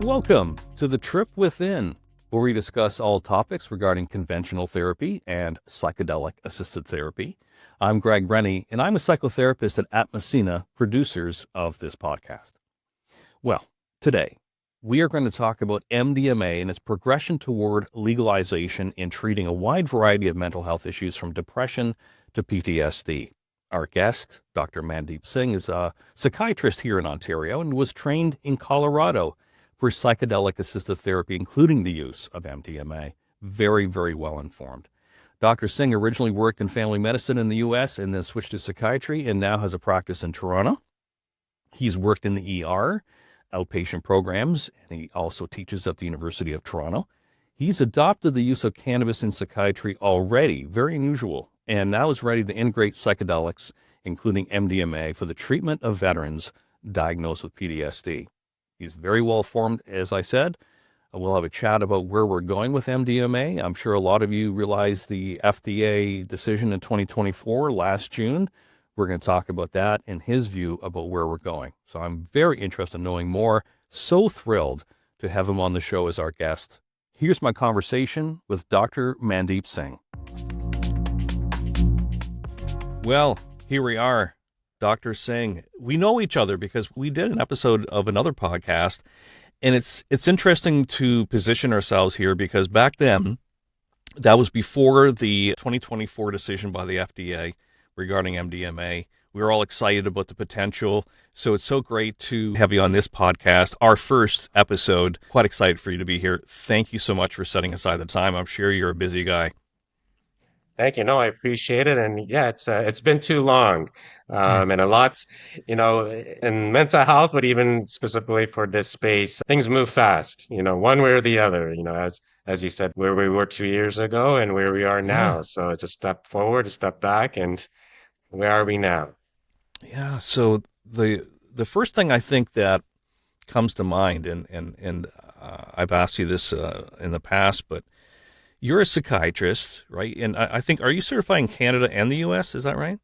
Welcome to the Trip Within, where we discuss all topics regarding conventional therapy and psychedelic-assisted therapy. I'm Greg Rennie, and I'm a psychotherapist at ATMA CENA, producers of this podcast. Well, today, we are going to talk about MDMA and its progression toward legalization in treating a wide variety of mental health issues from depression to PTSD. Our guest, Dr. Mandeep Singh, is a psychiatrist here in Ontario and was trained in Colorado for psychedelic-assisted therapy, including the use of MDMA. Very, very well informed. Dr. Singh originally worked in family medicine in the U.S. and then switched to psychiatry and now has a practice in Toronto. He's worked in the ER, outpatient programs, and he also teaches at the University of Toronto. He's adopted the use of cannabis in psychiatry already, very unusual, and now is ready to integrate psychedelics, including MDMA, for the treatment of veterans diagnosed with PTSD. He's very well formed, as I said. We'll have a chat about where we're going with MDMA. I'm sure a lot of you realize the FDA decision in 2024, last June. We're going to talk about that and his view about where we're going. So I'm very interested in knowing more. So thrilled to have him on the show as our guest. Here's my conversation with Dr. Mandeep Singh. Well, here we are. Dr. Singh, we know each other because we did an episode of another podcast, and it's interesting to position ourselves here because back then, that was before the 2024 decision by the FDA regarding MDMA. We were all excited about the potential, so it's so great to have you on this podcast, our first episode. Quite excited for you to be here. Thank you so much for setting aside the time. I'm sure you're a busy guy. Thank you. No, I appreciate it. And yeah, it's been too long. And a lot's, in mental health, but even specifically for this space, things move fast, one way or the other, as you said, where we were 2 years ago and where we are Yeah. now. So it's a step forward, a step back, and where are we now? Yeah. So the first thing I think that comes to mind, and I've asked you this in the past, but you're a psychiatrist, right? And I think, are you certified in Canada and the U.S.? Is that right?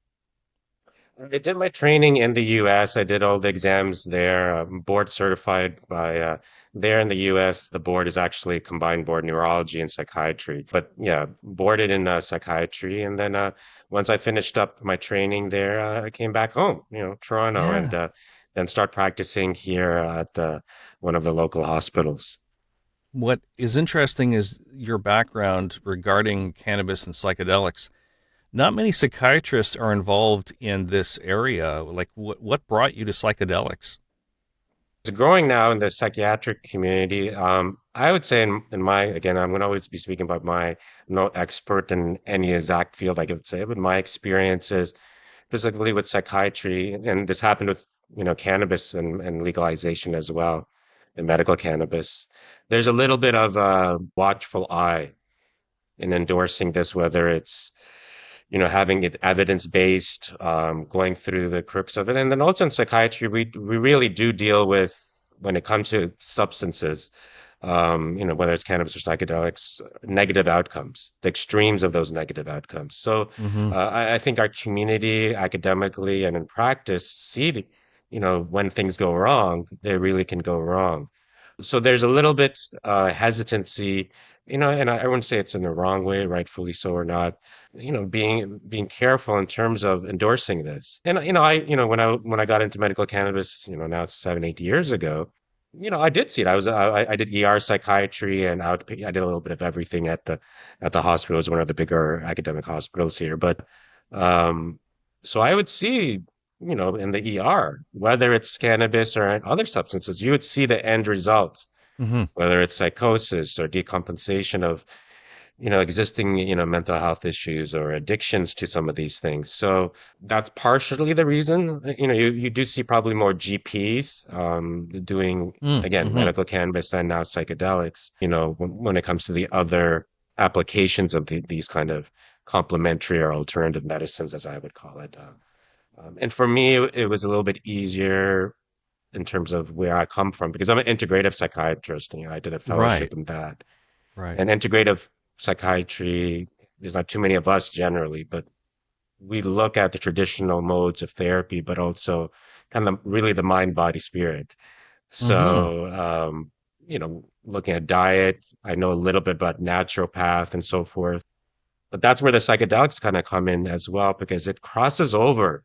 I did my training in the US. I did all the exams there, board certified by there in the US. The board is actually combined board neurology and psychiatry. But yeah, boarded in psychiatry. And then once I finished up my training there, I came back home, Toronto, and Yeah. then start practicing here at one of the local hospitals. What is interesting is your background regarding cannabis and psychedelics. Not many psychiatrists are involved in this area. Like, what brought you to psychedelics? It's growing now in the psychiatric community. I would say in my, again, I'm going to always be speaking about I'm no expert in any exact field, I would say, but my experiences specifically with psychiatry, and this happened with, cannabis and legalization as well, and medical cannabis. There's a little bit of a watchful eye in endorsing this, whether it's having it evidence-based, going through the crux of it. And then also in psychiatry, we really do deal with, when it comes to substances, whether it's cannabis or psychedelics, negative outcomes, the extremes of those negative outcomes. So Mm-hmm. I think our community, academically and in practice, see, when things go wrong, they really can go wrong. So there's a little bit hesitancy, and I wouldn't say it's in the wrong way, rightfully so or not, being careful in terms of endorsing this. And when I got into medical cannabis, now it's 7, 8 years ago, I did see it. I did ER psychiatry and I did a little bit of everything at the hospital. It was one of the bigger academic hospitals here, but um, so I would see, in the ER, whether it's cannabis or other substances, you would see the end result, Mm-hmm. whether it's psychosis or decompensation of, existing, mental health issues or addictions to some of these things. So that's partially the reason, you do see probably more GPs doing, again, Mm-hmm. medical cannabis and now psychedelics, when it comes to the other applications of these kind of complementary or alternative medicines, as I would call it. And for me, it was a little bit easier in terms of where I come from because I'm an integrative psychiatrist. I did a Right. fellowship in that. Right. And integrative psychiatry, there's not too many of us generally, but we look at the traditional modes of therapy, but also kind of really the mind, body, spirit. Mm-hmm. So, looking at diet. I know a little bit about naturopath and so forth. But that's where the psychedelics kind of come in as well, because it crosses over.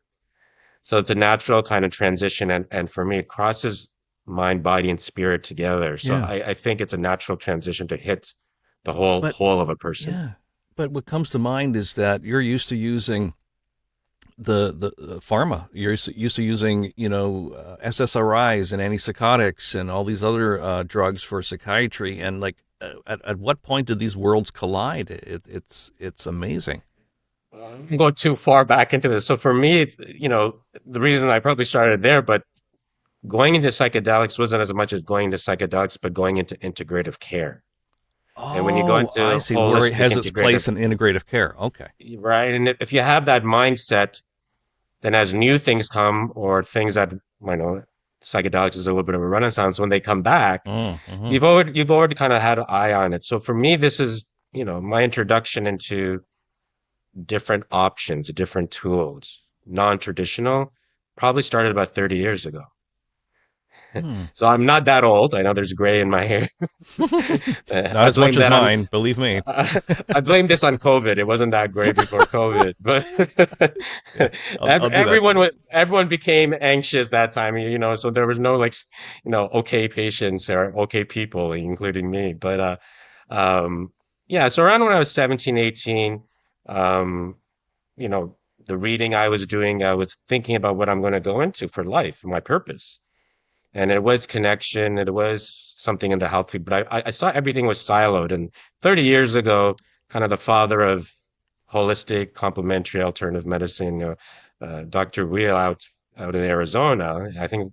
So it's a natural kind of transition. And for me, it crosses mind, body, and spirit together. So Yeah. I think it's a natural transition to hit the whole But whole of a person. yeah. But what comes to mind is that you're used to using the pharma. You're used to using, SSRIs and antipsychotics and all these other drugs for psychiatry. And like, at what point did these worlds collide? It's amazing. I can go too far back into this. So for me, the reason I probably started there, but going into psychedelics wasn't as much as going into psychedelics, but going into integrative care. And when you go Oh, I into see where it holistic has its integrative, place in integrative care. Okay. right? And if you have that mindset, then as new things come or things that, psychedelics is a little bit of a renaissance, when they come back, Mm-hmm. you've already kind of had an eye on it. So for me, this is, my introduction into different options, different tools, non-traditional, probably started about 30 years ago. Hmm. So I'm not that old. I know there's gray in my hair. Not I as much blame as that on mine, believe me. I blame this on COVID. It wasn't that gray before COVID, but Yeah, I'll do that too. everyone became anxious that time, so there was no like, okay patients or okay people, including me. But um, yeah, so around when I was 17, 18, um, you know, the reading I was doing, I was thinking about what I'm going to go into for life, my purpose. And it was connection. It was something in the health field, but I saw everything was siloed. And 30 years ago, kind of the father of holistic, complementary, alternative medicine, Dr. Wheel out in Arizona, I think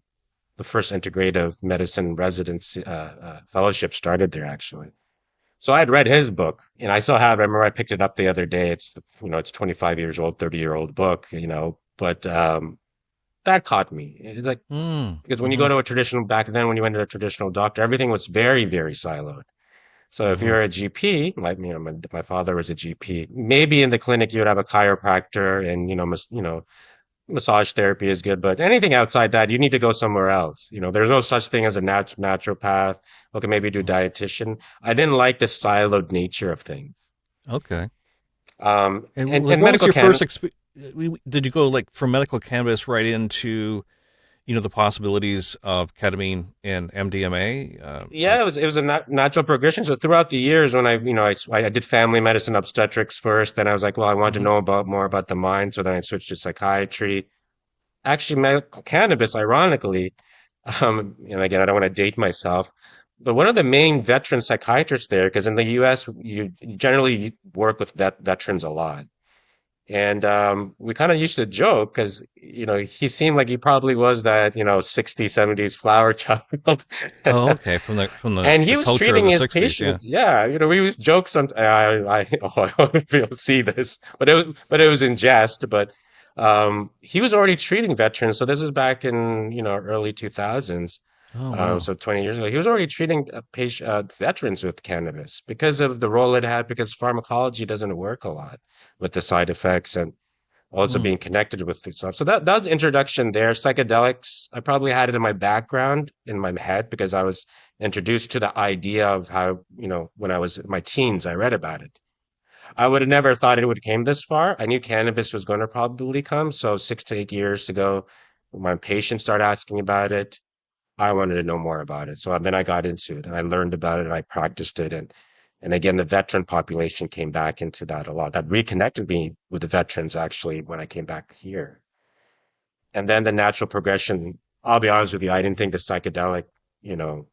the first integrative medicine residency fellowship started there actually. So I had read his book, and I still have. I remember I picked it up the other day. It's 25 years old, 30-year-old book, but that caught me. Like, Mm, because when you go mm-hmm. to a traditional, back then, when you went to a traditional doctor, everything was very, very siloed. So if Mm-hmm. you're a GP, like, my father was a GP, maybe in the clinic you would have a chiropractor and, massage therapy is good, but anything outside that, you need to go somewhere else. There's no such thing as a naturopath. Okay, maybe do Mm-hmm. dietitian. I didn't like the siloed nature of things. Okay. And like, And what was medical your first can experience? Did you go like from medical cannabis right into, the possibilities of ketamine and MDMA? Yeah, it was a natural progression. So throughout the years, when I did family medicine obstetrics first, then I was like, well, I want to Mm-hmm. know about more about the mind. So then I switched to psychiatry. Actually, medical cannabis, ironically, and again, I don't want to date myself, but one of the main veteran psychiatrists there, because in the U.S. you generally work with veterans a lot. And we kind of used to joke because, he seemed like he probably was that, 60s, 70s flower child. Oh, okay. From And he the was culture of treating the his '60s. Yeah. patients. Yeah, we used to joke some. I hope people see this, but it was in jest. But he was already treating veterans. So this was back in early 2000s. Oh, wow. So 20 years ago, he was already treating veterans with cannabis because of the role it had. Because pharmacology doesn't work a lot with the side effects and also Mm, being connected with the stuff. So that was introduction there. Psychedelics, I probably had it in my background, in my head, because I was introduced to the idea of how, when I was in my teens, I read about it. I would have never thought it would came this far. I knew cannabis was going to probably come. So 6 to 8 years ago, when my patients started asking about it, I wanted to know more about it. So then I got into it and I learned about it and I practiced it. And again, the veteran population came back into that a lot. That reconnected me with the veterans actually when I came back here. And then the natural progression, I'll be honest with you, I didn't think the psychedelic, you know,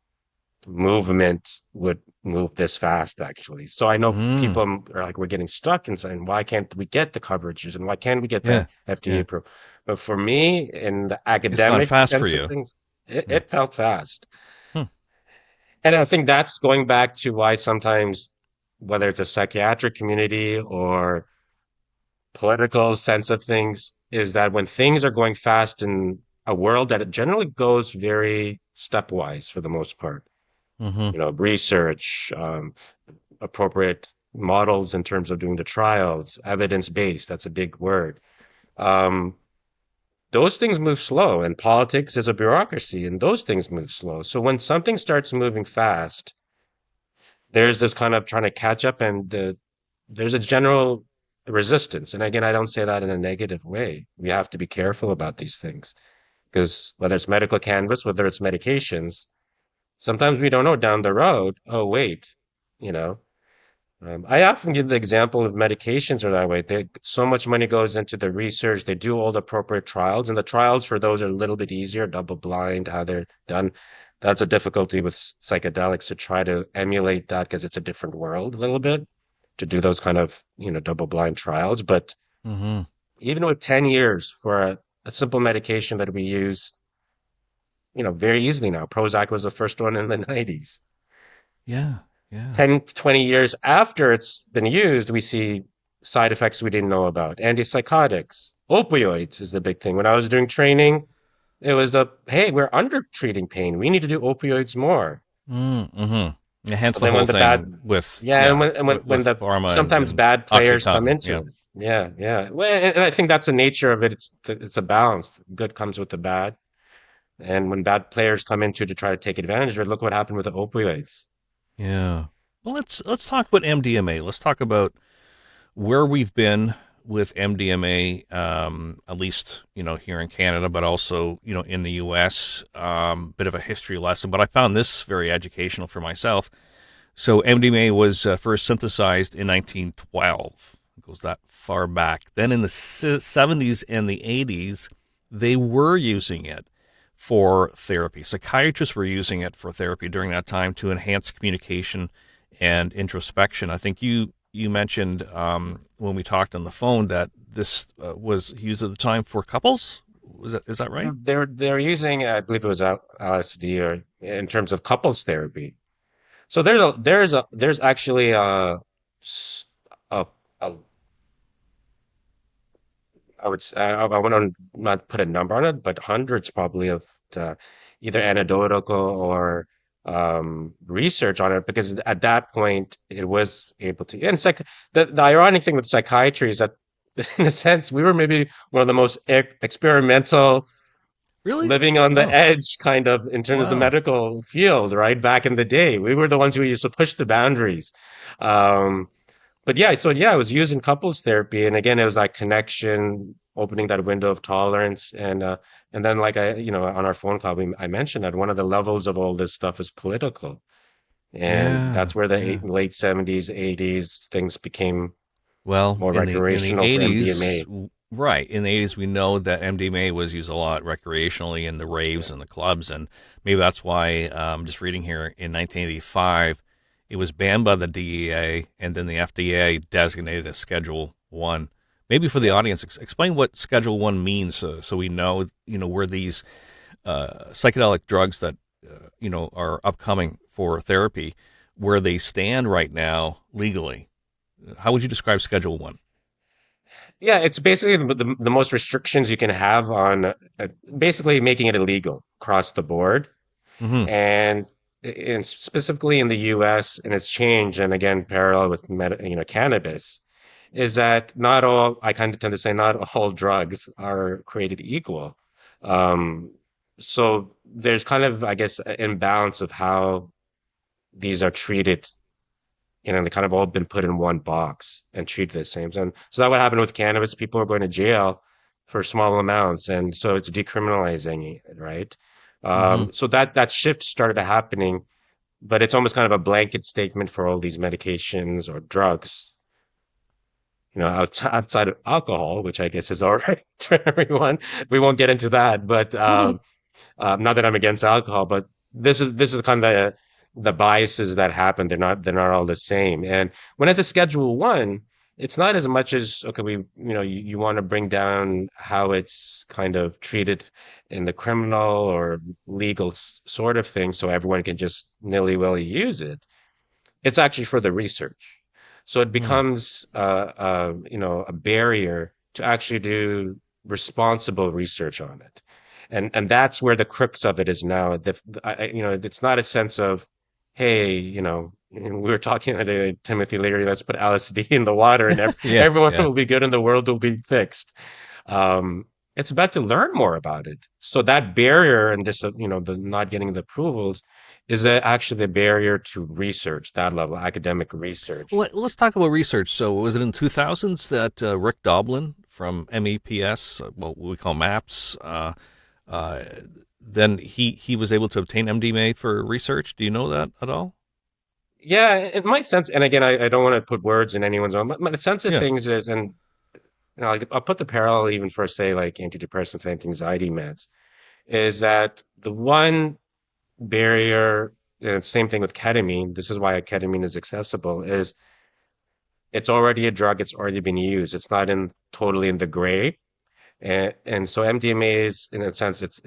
movement would move this fast actually. So I know mm, people are like, we're getting stuck and saying, why can't we get the coverages and why can't we get the yeah. FDA Yeah. pro? But for me, in the It's gone academic fast for sense of you. things, it, Yeah. it felt fast. Hmm. And I think that's going back to why sometimes, whether it's a psychiatric community or political sense of things, is that when things are going fast in a world that it generally goes very stepwise for the most part, Mm-hmm. research, appropriate models in terms of doing the trials, evidence based, that's a big word. Um, those things move slow, and politics is a bureaucracy, and those things move slow. So when something starts moving fast, there's this kind of trying to catch up, and there's a general resistance. And again, I don't say that in a negative way. We have to be careful about these things because whether it's medical cannabis, whether it's medications, sometimes we don't know down the road. Oh, wait, you know. I often give the example of medications are that way. So much money goes into the research. They do all the appropriate trials, and the trials for those are a little bit easier, double blind, how they're done. That's a difficulty with psychedelics to try to emulate that because it's a different world a little bit to do those kind of, double blind trials. But Mm-hmm. even with 10 years for a simple medication that we use, very easily now, Prozac was the first one in the 90s. Yeah. Yeah. 10 to 20 years after it's been used, we see side effects we didn't know about. Antipsychotics, opioids is the big thing. When I was doing training, it was hey, we're under treating pain. We need to do opioids more. Mm-hmm. Hence But the then whole when the bad, thing with yeah, and when with the pharma sometimes and bad players come OxyContin. into Yeah. it. Yeah, yeah. Well, and I think that's the nature of it. It's a balance. Good comes with the bad. And when bad players come into to try to take advantage of it, look what happened with the opioids. Yeah. Well, let's talk about MDMA. Let's talk about where we've been with MDMA, at least here in Canada, but also in the U.S. Bit of a history lesson, but I found this very educational for myself. So MDMA was first synthesized in 1912. It goes that far back. Then in the 70s and the 80s, they were using it for therapy. Psychiatrists were using it for therapy during that time to enhance communication and introspection. I think you mentioned when we talked on the phone that this was used at the time for couples. Is that right? They're using, I believe it was LSD or in terms of couples therapy. So there's actually s- a, a I would say, I want to not put a number on it, but hundreds probably of either anecdotal or research on it because at that point it was able to. And it's like the ironic thing with psychiatry is that, in a sense, we were maybe one of the most experimental, Really? living on the Oh, edge kind of in terms of the wow. medical field, right? Back in the day, we were the ones who used to push the boundaries. Um, but yeah, so yeah, I was using couples therapy, and again, it was like connection, opening that window of tolerance, and then like on our phone call, I mentioned that one of the levels of all this stuff is political, and Yeah, that's where the yeah. late 70s, 80s things became Well, more in the recreational for 80s, MDMA. right? In the 80s, we know that MDMA was used a lot recreationally in the raves Yeah. and the clubs, and maybe that's why. Just reading here in 1985, it was banned by the DEA, and then the FDA designated as Schedule One. Maybe for the Yeah. audience, explain what Schedule One means, so we know where these psychedelic drugs that are upcoming for therapy, where they stand right now legally. How would you describe Schedule One? Yeah, it's basically the most restrictions you can have on basically making it illegal across the board. Mm-hmm. And specifically in the US, and it's changed, and again, parallel with cannabis, is that not all, I kind of tend to say, not all drugs are created equal. Um, so there's kind of, I guess, an imbalance of how these are treated. They kind of all been put in one box and treated the same. And so that what happened with cannabis. People are going to jail for small amounts, and so it's decriminalizing it, right? Mm-hmm. So that shift started happening, but it's almost kind of a blanket statement for all these medications or drugs, outside of alcohol, which I guess is all right for everyone. We won't get into that, but not that I'm against alcohol, but this is kind of the biases that happen. They're not all the same. And when it's a Schedule One, it's not as much as okay, you want to bring down how it's kind of treated in the criminal or legal sort of thing, so everyone can just nilly-willy use it. It's actually for the research. So it Mm. becomes a barrier to actually do responsible research on it. And that's where the crux of it is now. It's not a sense of, hey, we were talking to Timothy Leary, let's put LSD in the water and Yeah, everyone yeah. will be good and the world will be fixed. Um, it's about to learn more about it. So that barrier and this, the not getting the approvals is actually a barrier to research, that level, academic research. Let's talk about research. So, was it in 2000s that Rick Doblin from MEPS, what we call MAPS, uh, then he was able to obtain MDMA for research? Do you know that at all? Yeah, it might sense. And again, I don't want to put words in anyone's own, but the sense of Yeah. things is, and like, I'll put the parallel even for say like antidepressants, anti-anxiety meds, is that the one barrier, and same thing with ketamine. This is why ketamine is accessible. Is it's already a drug. It's already been used. It's not in totally in the gray. And so MDMA is, in a sense, it's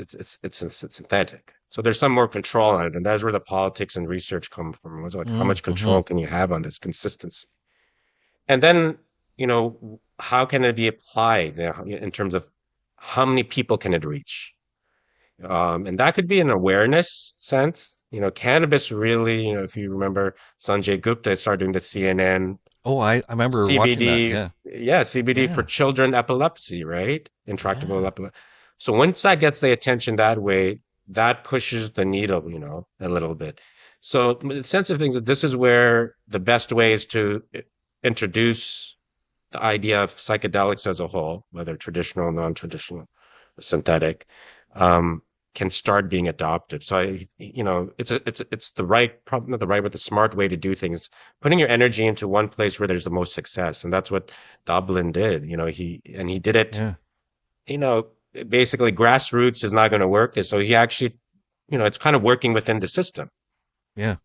synthetic. So there's some more control on it, and that's where the politics and research come from. Was like, how much Mm-hmm. control can you have on this consistency? And then, how can it be applied, in terms of how many people can it reach? And that could be an awareness sense. Cannabis really, if you remember, Sanjay Gupta started doing the CNN Oh, I remember watching that. CBD, Yeah. yeah, CBD for Yeah. children epilepsy, right? Intractable Yeah. epilepsy. So once that gets the attention that way, that pushes the needle, a little bit. So the sense of things that this is where the best way is to introduce the idea of psychedelics as a whole, whether traditional, non-traditional, synthetic, um, can start being adopted. So it's the right, probably not the right, but the smart way to do things. Putting your energy into one place where there's the most success, and that's what Dublin did. He did it. Yeah. You know, Basically, grassroots is not going to work. So he actually, it's kind of working within the system. Yeah.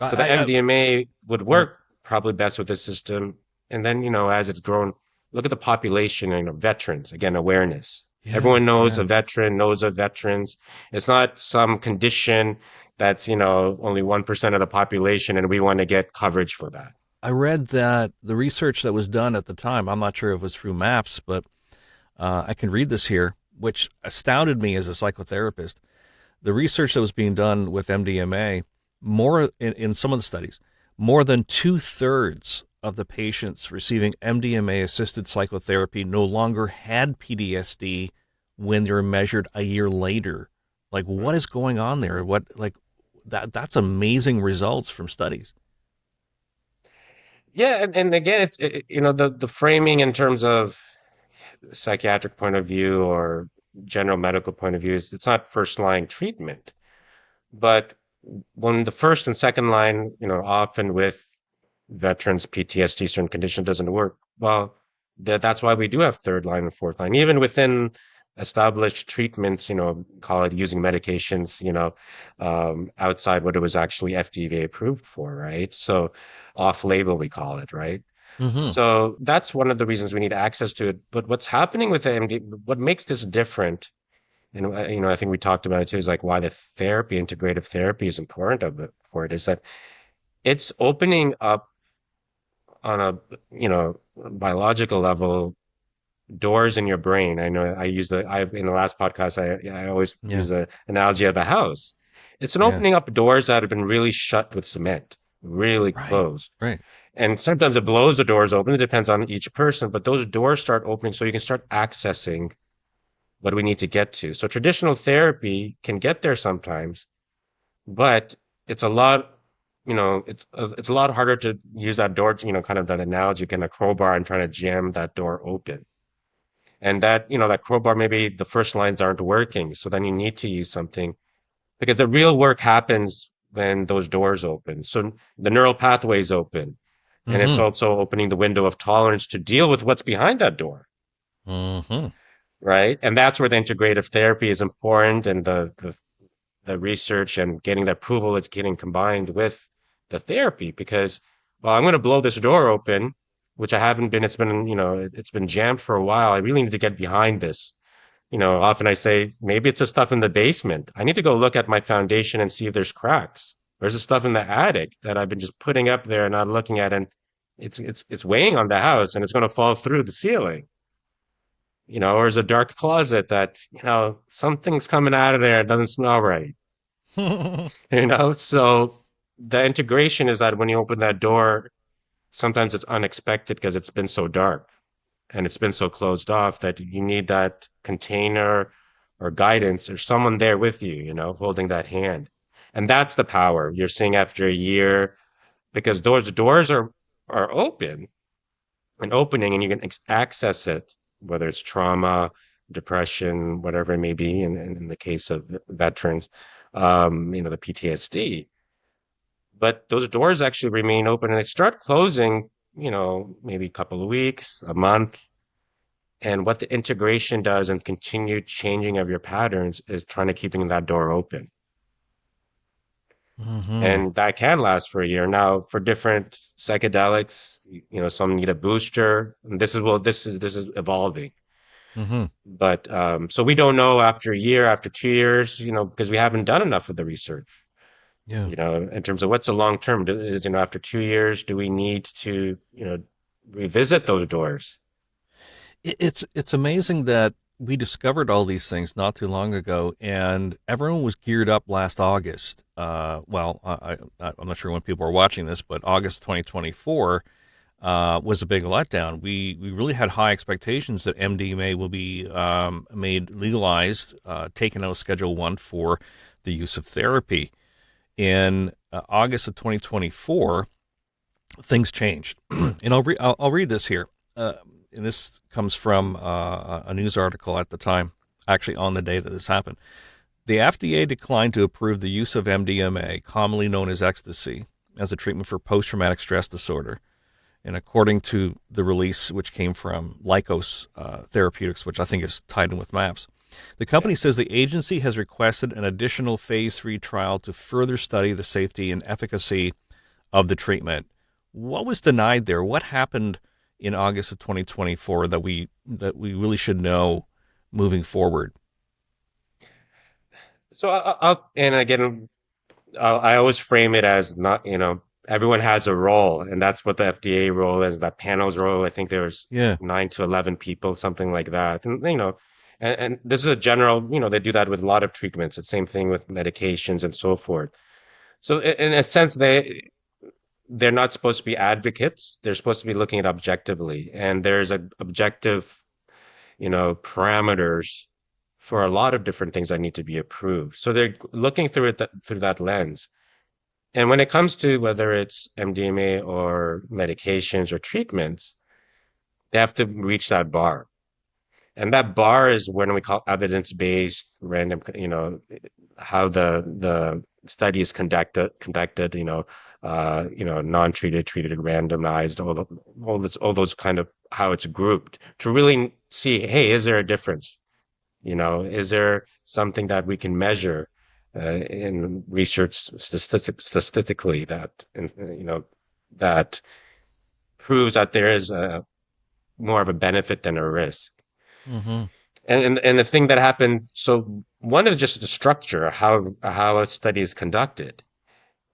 So the I MDMA would yeah. work probably best with this system. And then, as it's grown, look at the population, veterans, again, awareness. Yeah. Everyone knows a Yeah. veteran, knows of veterans. It's not some condition that's, only 1% of the population, and we want to get coverage for that. I read that the research that was done at the time, I'm not sure if it was through MAPS, but I can read this here, which astounded me as a psychotherapist. The research that was being done with MDMA, more in some of the studies, more than 2/3 of the patients receiving MDMA assisted psychotherapy no longer had PTSD when they were measured a year later. Like, what is going on there? What, like, that's amazing results from studies. Yeah, and again, the framing in terms of psychiatric point of view or general medical point of view is it's not first line treatment. But when the first and second line, often with veterans, PTSD, certain condition doesn't work, well, that's why we do have third line and fourth line. Even within established treatments, call it using medications, outside what it was actually FDA approved for, right? So off label, we call it, right? Mm-hmm. So that's one of the reasons we need access to it. But what's happening with the MD, what makes this different, and I think we talked about it too, is like why the therapy, integrative therapy, is important for it, is that it's opening up on a biological level doors in your brain. I know I've in the last podcast, I always Yeah. use the analogy of a house. It's an Yeah. opening up doors that have been really shut with cement, really Right. closed. Right. And sometimes it blows the doors open. It depends on each person, but those doors start opening so you can start accessing what we need to get to. So traditional therapy can get there sometimes, but it's a lot, it's a lot harder to use that door, kind of that analogy, kind of crowbar and trying to jam that door open. And that crowbar, maybe the first lines aren't working. So then you need to use something because the real work happens when those doors open. So the neural pathways open, and it's Mm-hmm. also opening the window of tolerance to deal with what's behind that door. Mm-hmm. Right. And that's where the integrative therapy is important, and the research and getting the approval it's getting combined with the therapy because, well, I'm going to blow this door open, which I haven't been, it's been, it's been jammed for a while. I really need to get behind this. Often I say, maybe it's the stuff in the basement. I need to go look at my foundation and see if there's cracks. There's the stuff in the attic that I've been just putting up there and not looking at, and it's weighing on the house and it's going to fall through the ceiling. Or there's a dark closet that, something's coming out of there. It doesn't smell right. So the integration is that when you open that door, sometimes it's unexpected because it's been so dark. and it's been so closed off that you need that container or guidance or someone there with you, holding that hand. And that's the power you're seeing after a year, because those doors are open and opening, and you can access it, whether it's trauma, depression, whatever it may be, in the case of veterans, the PTSD. But those doors actually remain open, and they start closing, maybe a couple of weeks, a month. And what the integration does and continued changing of your patterns is trying to keeping that door open. Mm-hmm. And that can last for a year. Now, for different psychedelics, some need a booster. And this is evolving. Mm-hmm. But so we don't know after a year, after 2 years, because we haven't done enough of the research, Yeah. in terms of what's the long term. After 2 years, do we need to, revisit those doors? It's amazing that we discovered all these things not too long ago, and everyone was geared up last August. I'm not sure when people are watching this, but August 2024 was a big letdown. We really had high expectations that MDMA will be made legalized, taken out of Schedule 1 for the use of therapy. In August of 2024, things changed. And I'll read this here. And this comes from a news article at the time, actually on the day that this happened. The FDA declined to approve the use of MDMA, commonly known as ecstasy, as a treatment for post-traumatic stress disorder. And according to the release, which came from Lycos Therapeutics, which I think is tied in with MAPS, the company says the agency has requested an additional phase 3 trial to further study the safety and efficacy of the treatment. What was denied there? What happened in August of 2024 that we really should know moving forward? So and again, I always frame it as not, everyone has a role, and that's what the FDA role is, that panel's role. I think there's Yeah. 9 to 11 people, something like that. And, and this is a general, they do that with a lot of treatments. It's the same thing with medications and so forth. So in a sense, they're not supposed to be advocates. They're supposed to be looking at objectively. And there's a objective, parameters for a lot of different things that need to be approved. So they're looking through it through that lens. And when it comes to whether it's MDMA or medications or treatments, they have to reach that bar. And that bar is when we call evidence-based random, how the study is conducted, non-treated, treated, randomized, all those kind of how it's grouped to really see, hey, is there a difference? Is there something that we can measure in research statistically that, that proves that there is more of a benefit than a risk? Mm-hmm. And the thing that happened, so one is just the structure, how a study is conducted.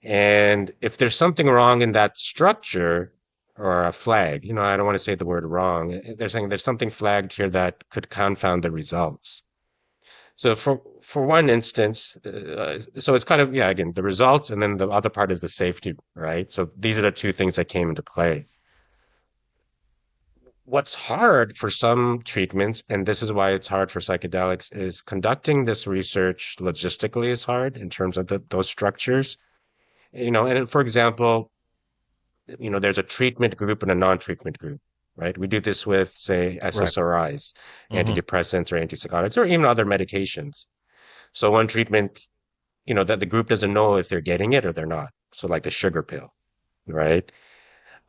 And if there's something wrong in that structure or a flag, I don't want to say the word wrong. They're saying there's something flagged here that could confound the results. So for one instance, so it's kind of, yeah, again, the results, and then the other part is the safety, right? So these are the two things that came into play. What's hard for some treatments, and this is why it's hard for psychedelics, is conducting this research logistically is hard in terms of those structures. And for example, there's a treatment group and a non-treatment group, right? We do this with, say, Correct. SSRIs, Mm-hmm. antidepressants or antipsychotics, or even other medications. So one treatment, that the group doesn't know if they're getting it or they're not. So like the sugar pill, right?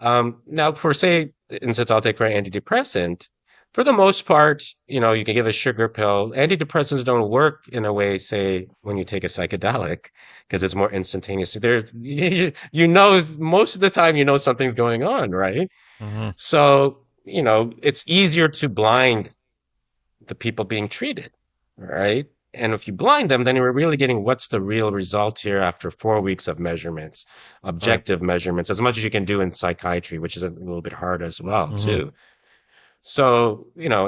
Now, for say, instance, I'll take for an antidepressant. For the most part, you can give a sugar pill. Antidepressants don't work in a way, say, when you take a psychedelic, because it's more instantaneous. There's, most of the time, something's going on, right? Mm-hmm. So, it's easier to blind the people being treated, right? And if you blind them, then you're really getting what's the real result here after 4 weeks of measurements, Right. objective measurements, as much as you can do in psychiatry, which is a little bit hard as well, Mm-hmm. too. So,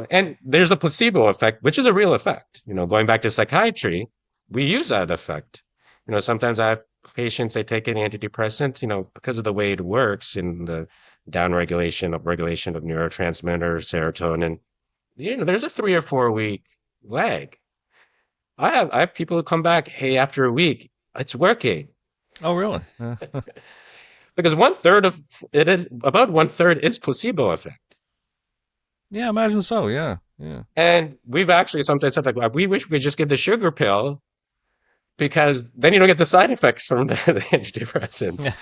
and there's the placebo effect, which is a real effect. Going back to psychiatry, we use that effect. Sometimes I have patients, they take an antidepressant, because of the way it works in the downregulation of regulation of neurotransmitter, serotonin. There's a 3 or 4 week lag. I have people who come back, hey, after a week, it's working. Oh, really? Because one third of it is about one third is placebo effect. Yeah, imagine so. Yeah, yeah, And we've actually sometimes said like we wish we could just give the sugar pill because then you don't get the side effects from the antidepressants. yeah,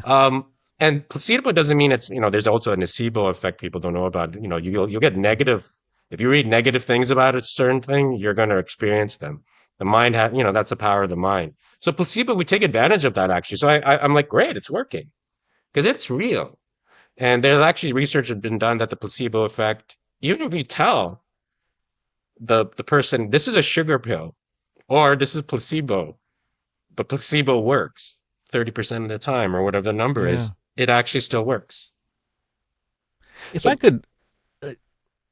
Um, and placebo doesn't mean it's, there's also a nocebo effect people don't know about. You'll get negative. If you read negative things about a certain thing, you're going to experience them. The mind has, that's the power of the mind. So placebo, we take advantage of that actually. So I'm like, great, it's working because it's real. And there's actually research has been done that the placebo effect, even if you tell the person this is a sugar pill or this is placebo, but placebo works 30% of the time or whatever the number yeah. is, it actually still works. If I So could, uh,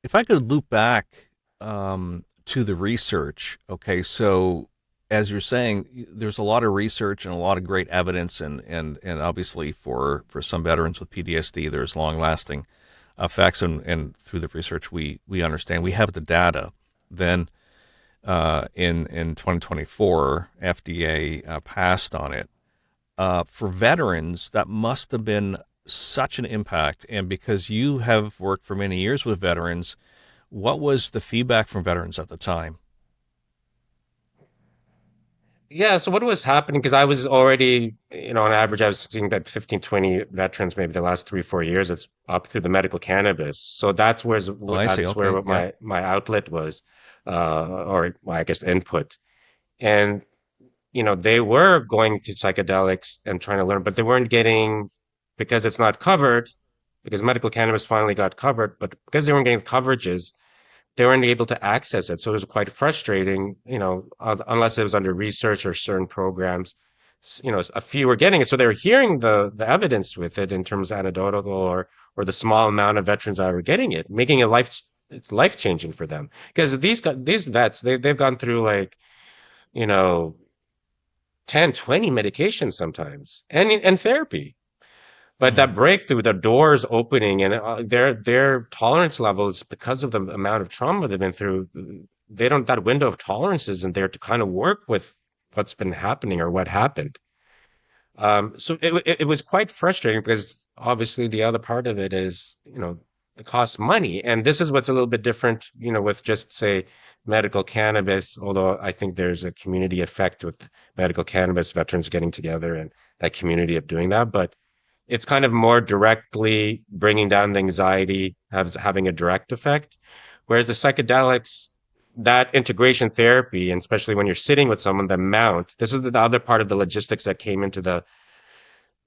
if I could loop back to the research. Okay, so as you're saying, there's a lot of research and a lot of great evidence, and obviously for some veterans with PTSD, there's long lasting effects, and through the research we understand we have the data. Then in 2024, FDA passed on it. For veterans, that must have been such an impact. And because you have worked for many years with veterans, what was the feedback from veterans at the time? yeah, so what was happening? Because I was already, on average, I was seeing about 15, 20 veterans maybe the last 3, 4 years. It's up through the medical cannabis. So Oh, I see. that's where Okay. what Yeah. my outlet was, or I guess input. And they were going to psychedelics and trying to learn, but they weren't getting because it's not covered, because medical cannabis finally got covered, but because they weren't getting coverages, they weren't able to access it. So it was quite frustrating, unless it was under research or certain programs. A few were getting it. So they were hearing the evidence with it in terms of anecdotal or the small amount of veterans that were getting it, making it it's life changing for them. Because these vets, they've gone through like, you know, 10, 20 medications sometimes and therapy. But Mm. that breakthrough, the doors opening and their tolerance levels because of the amount of trauma they've been through, they don't, that window of tolerance isn't there to kind of work with what's been happening or what happened. So it was quite frustrating because obviously the other part of it is, it costs money. And this is what's a little bit different, with just say medical cannabis, although I think there's a community effect with medical cannabis veterans getting together and that community of doing that. But it's kind of more directly bringing down the anxiety, having a direct effect. Whereas the psychedelics, that integration therapy, and especially when you're sitting with someone, the mount, this is the other part of the logistics that came into the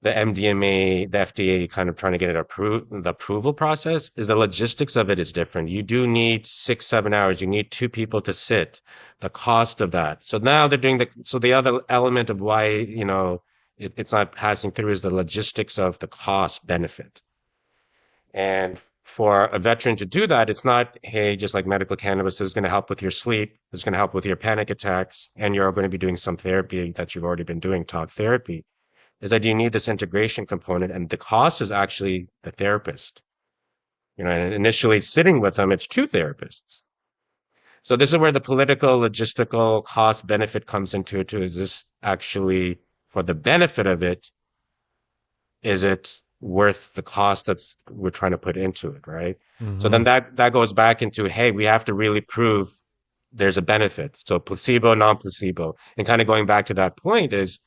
MDMA, the FDA kind of trying to get it approved, the approval process is the logistics of it is different. You do need 6, 7 hours. You need two people to sit, the cost of that. So now they're doing so the other element of why, it's not passing through is the logistics of the cost benefit. And for a veteran to do that, it's not, hey, just like medical cannabis is going to help with your sleep, it's going to help with your panic attacks, and you're going to be doing some therapy that you've already been doing, talk therapy is that you need this integration component, and the cost is actually the therapist. And initially sitting with them, it's two therapists. So this is where the political, logistical cost benefit comes into it too. Is this actually for the benefit of it? Is it worth the cost that's we're trying to put into it, right? So Hmm. then that goes back into, hey, we have to really prove there's a benefit. So placebo, non-placebo, and kind of going back to that point is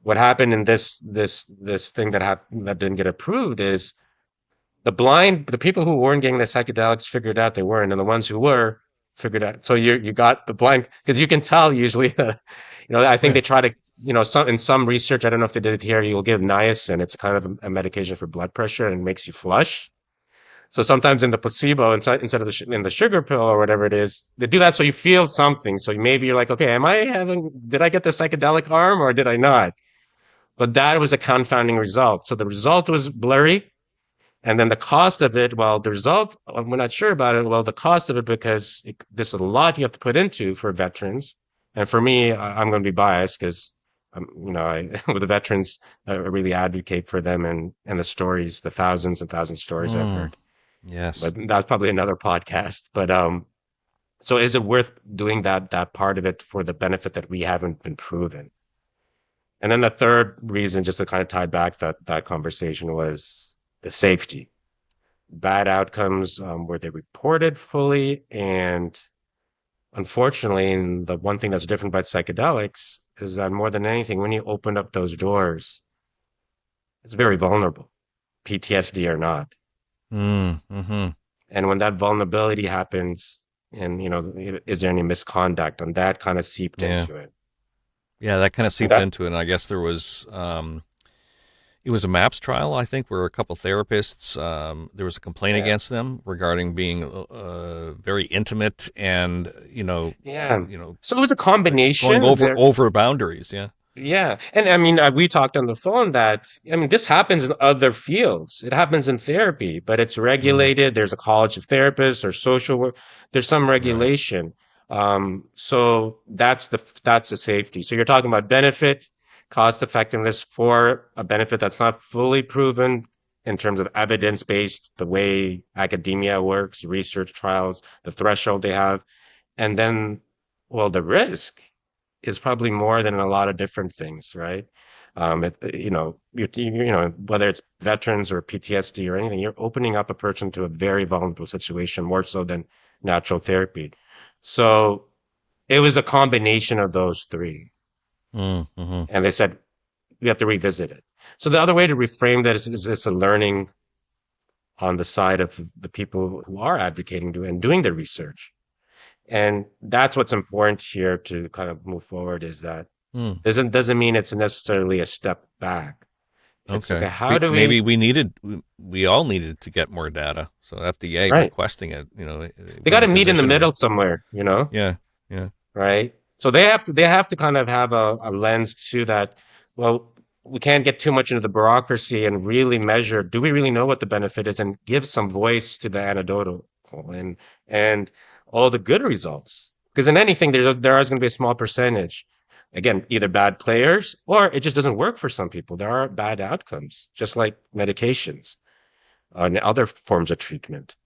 what happened in this thing that didn't get approved is the people who weren't getting the psychedelics figured out they weren't, and the ones who were figured out. So you got the blind because you can tell usually. I think Yeah. they try to, in some research, I don't know if they did it here. You'll give niacin. It's kind of a medication for blood pressure and makes you flush. So sometimes in the placebo, instead of in the sugar pill or whatever it is, they do that so you feel something. So maybe you're like, okay, did I get the psychedelic arm or did I not? But that was a confounding result. So the result was blurry. And then the cost of it, well, the result, we're not sure about it. Well, the cost of it, because there's a lot you have to put into for veterans. And for me, I'm going to be biased because with the veterans, I really advocate for them and the stories, the thousands and thousands of stories I've Mm, heard. yes. But that's probably another podcast. But so is it worth doing that part of it for the benefit that we haven't been proven? And then the third reason, just to kind of tie back that conversation, was the safety. Bad outcomes were they reported fully? And unfortunately, and the one thing that's different about psychedelics is that more than anything, when you open up those doors, it's very vulnerable, PTSD or not. Mm, mm-hmm. And when that vulnerability happens, and is there any misconduct? And that kind of seeped Yeah. into it. Yeah, that kind of And seeped that, into it. And I guess it was a MAPS trial, I think, where a couple therapists, there was a complaint yeah, against them regarding being very intimate and, yeah. you know, So it was a going combination there. over boundaries. Yeah. Yeah. And I mean, we talked on the phone that, I mean, this happens in other fields. It happens in therapy, but it's Mm, regulated. There's a college of therapists or social work. There's some right. regulation. So that's the safety. So you're talking about benefit, cost effectiveness for a benefit that's not fully proven in terms of evidence-based, the way academia works, research trials, the threshold they have, and then, well, the risk is probably more than a lot of different things, right? Whether it's veterans or PTSD or anything, you're opening up a person to a very vulnerable situation, more so than natural therapy. So it was a combination of those three. Mm, mm-hmm. And they said, we have to revisit it. So the other way to reframe that is it's a learning on the side of the people who are advocating and doing the research. And that's what's important here to kind of move forward is that Mm, doesn't mean it's necessarily a step back. It's okay. okay. How do we Maybe we all needed to get more data. So FDA right? requesting it, They we're got in a to meet in the position middle where, somewhere, yeah, yeah, right? So they have to kind of have a lens to that. Well, we can't get too much into the bureaucracy and really measure. Do we really know what the benefit is and give some voice to the anecdotal and all the good results? Because in anything, there is going to be a small percentage. Again, either bad players or it just doesn't work for some people. There are bad outcomes, just like medications and other forms of treatment.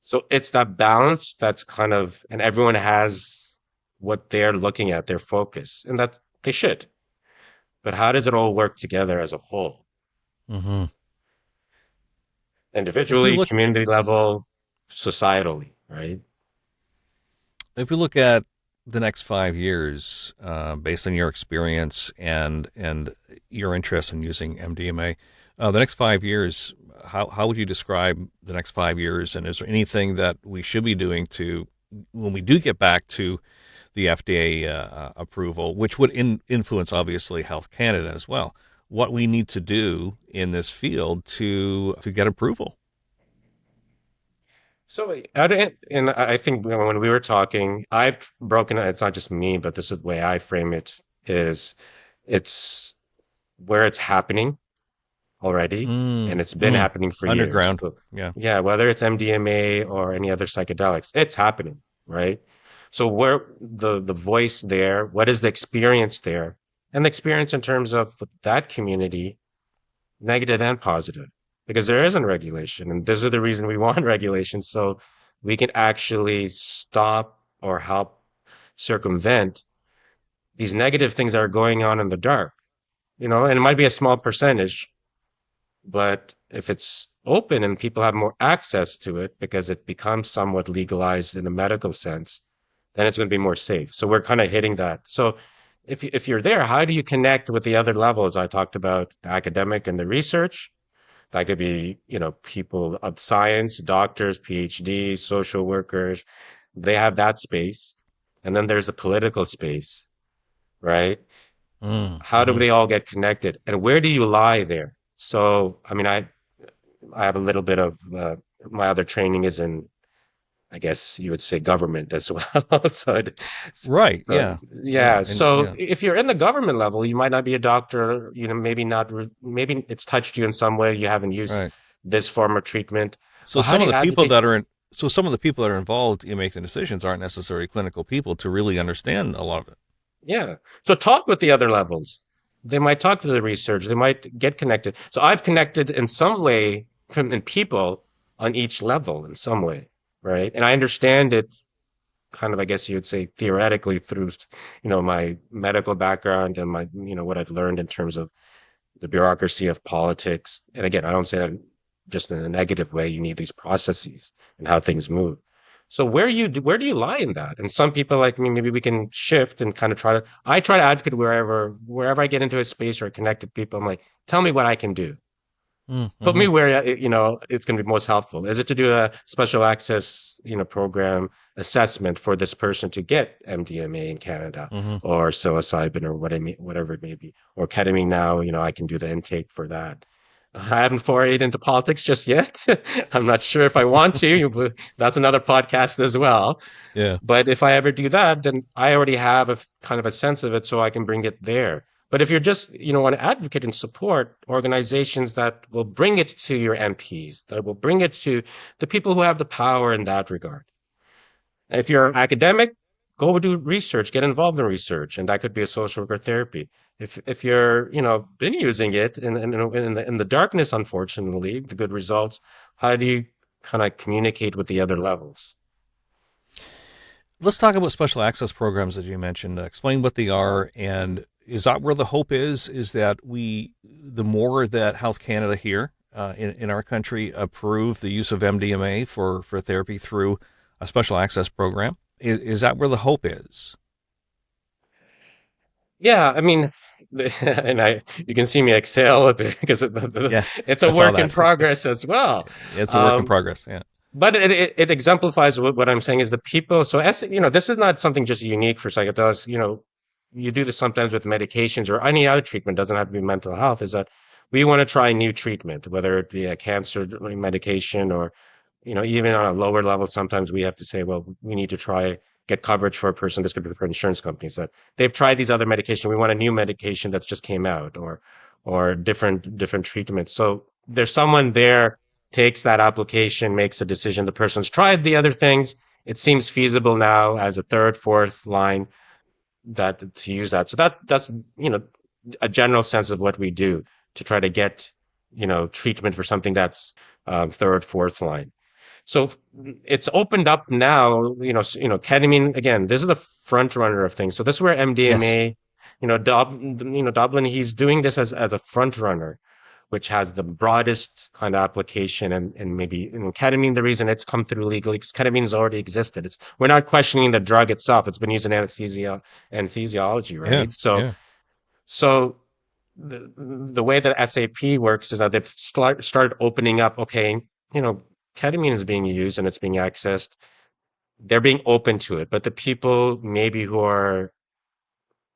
So it's that balance that's kind of, and everyone has what they're looking at, their focus, and that they should. But how does it all work together as a whole? mm-hmm. If we Individually, look community level, societally, right? if we look at the next 5 years, based on your experience and your interest in using MDMA, the next 5 years, how would you describe the next 5 years? And is there anything that we should be doing to, when we do get back to the FDA approval, which would influence obviously Health Canada as well, what we need to do in this field to get approval? So, and I think when we were talking, I've broken it. It's not just me, but this is the way I frame it is it's where it's happening already, and Mm, it's been mm, happening for years. underground, So, yeah. yeah, whether it's MDMA or any other psychedelics, it's happening, right? So where the voice there, what is the experience there? And the experience in terms of that community, negative and positive, because there isn't regulation. And this is the reason we want regulation, so we can actually stop or help circumvent these negative things that are going on in the dark, and it might be a small percentage, but if it's open and people have more access to it because it becomes somewhat legalized in a medical sense, then it's going to be more safe. So we're kind of hitting that. So if you're there, how do you connect with the other levels? I talked about the academic and the research. That could be, people of science, doctors, PhDs, social workers. They have that space. And then there's a political space, right? Mm, How do mm-hmm. they all get connected? And where do you lie there? So, I mean, I have a little bit of my other training is in, I guess you would say, government as well. Right, So yeah, yeah, yeah. and So yeah, if you're in the government level, you might not be a doctor. Maybe not. Maybe it's touched you in some way. You haven't used right. this form of treatment. So Well, how some do of you the people advocate? that are in, so some of the people that are involved in making decisions aren't necessarily clinical people to really understand a lot of it. Yeah. So talk with the other levels. they might talk to the research, they might get connected. So I've connected in some way from in people on each level in some way, right? And I understand it kind of, I guess you would say, theoretically through, my medical background and my, what I've learned in terms of the bureaucracy of politics. And again, I don't say that just in a negative way. You need these processes and how things move. So where do you lie in that? And some people like me, maybe we can shift and kind of I try to advocate wherever I get into a space or connect with people. I'm like, tell me what I can do. Put Mm-hmm. me where, it's going to be most helpful. Is it to do a special access, program assessment for this person to get MDMA in Canada Mm-hmm. or psilocybin or whatever it may be, or ketamine now, I can do the intake for that. I haven't forayed into politics just yet. I'm not sure if I want to, but that's another podcast as well. Yeah. But if I ever do that, then I already have a kind of a sense of it so I can bring it there. But if you're just, want to advocate and support organizations that will bring it to your MPs, that will bring it to the people who have the power in that regard. And if you're academic, go do research, get involved in research, and that could be a social worker therapy. If you're, been using it in the darkness, unfortunately, the good results, how do you kind of communicate with the other levels? Let's talk about special access programs that you mentioned. Explain what they are, and is that where the hope is? Is that the more that Health Canada here in our country approve the use of MDMA for therapy through a special access program? Is that where the hope is? Yeah, I mean, you can see me exhale a bit because Yeah, it's I a saw work in that. progress as well. It's a work in Um, progress. Yeah. but it exemplifies what I'm saying is the people. So as this is not something just unique for psychedelics. You do this sometimes with medications or any other treatment. Doesn't have to be mental health. Is that we want to try new treatment, whether it be a cancer medication or even on a lower level. Sometimes we have to say, well, we need to try get coverage for a person. This could be for insurance companies that they've tried these other medications. We want a new medication that's just came out or different treatment. So there's someone there takes that application, makes a decision. The person's tried the other things. It seems feasible now as a third, fourth line that to use that. So that's a general sense of what we do to try to get treatment for something that's third, fourth line. So it's opened up now. Ketamine again. This is the front runner of things. So this is where Yes. MDMA, Dublin. He's doing this as a front runner which has the broadest kind of application and maybe ketamine, the reason it's come through legally, because ketamine has already existed. We're not questioning the drug itself. It's been used in anesthesiology, Yeah. right? So, Yeah. so the way that SAP works is that they've started opening up, okay, ketamine is being used and it's being accessed. They're being open to it, but the people maybe who are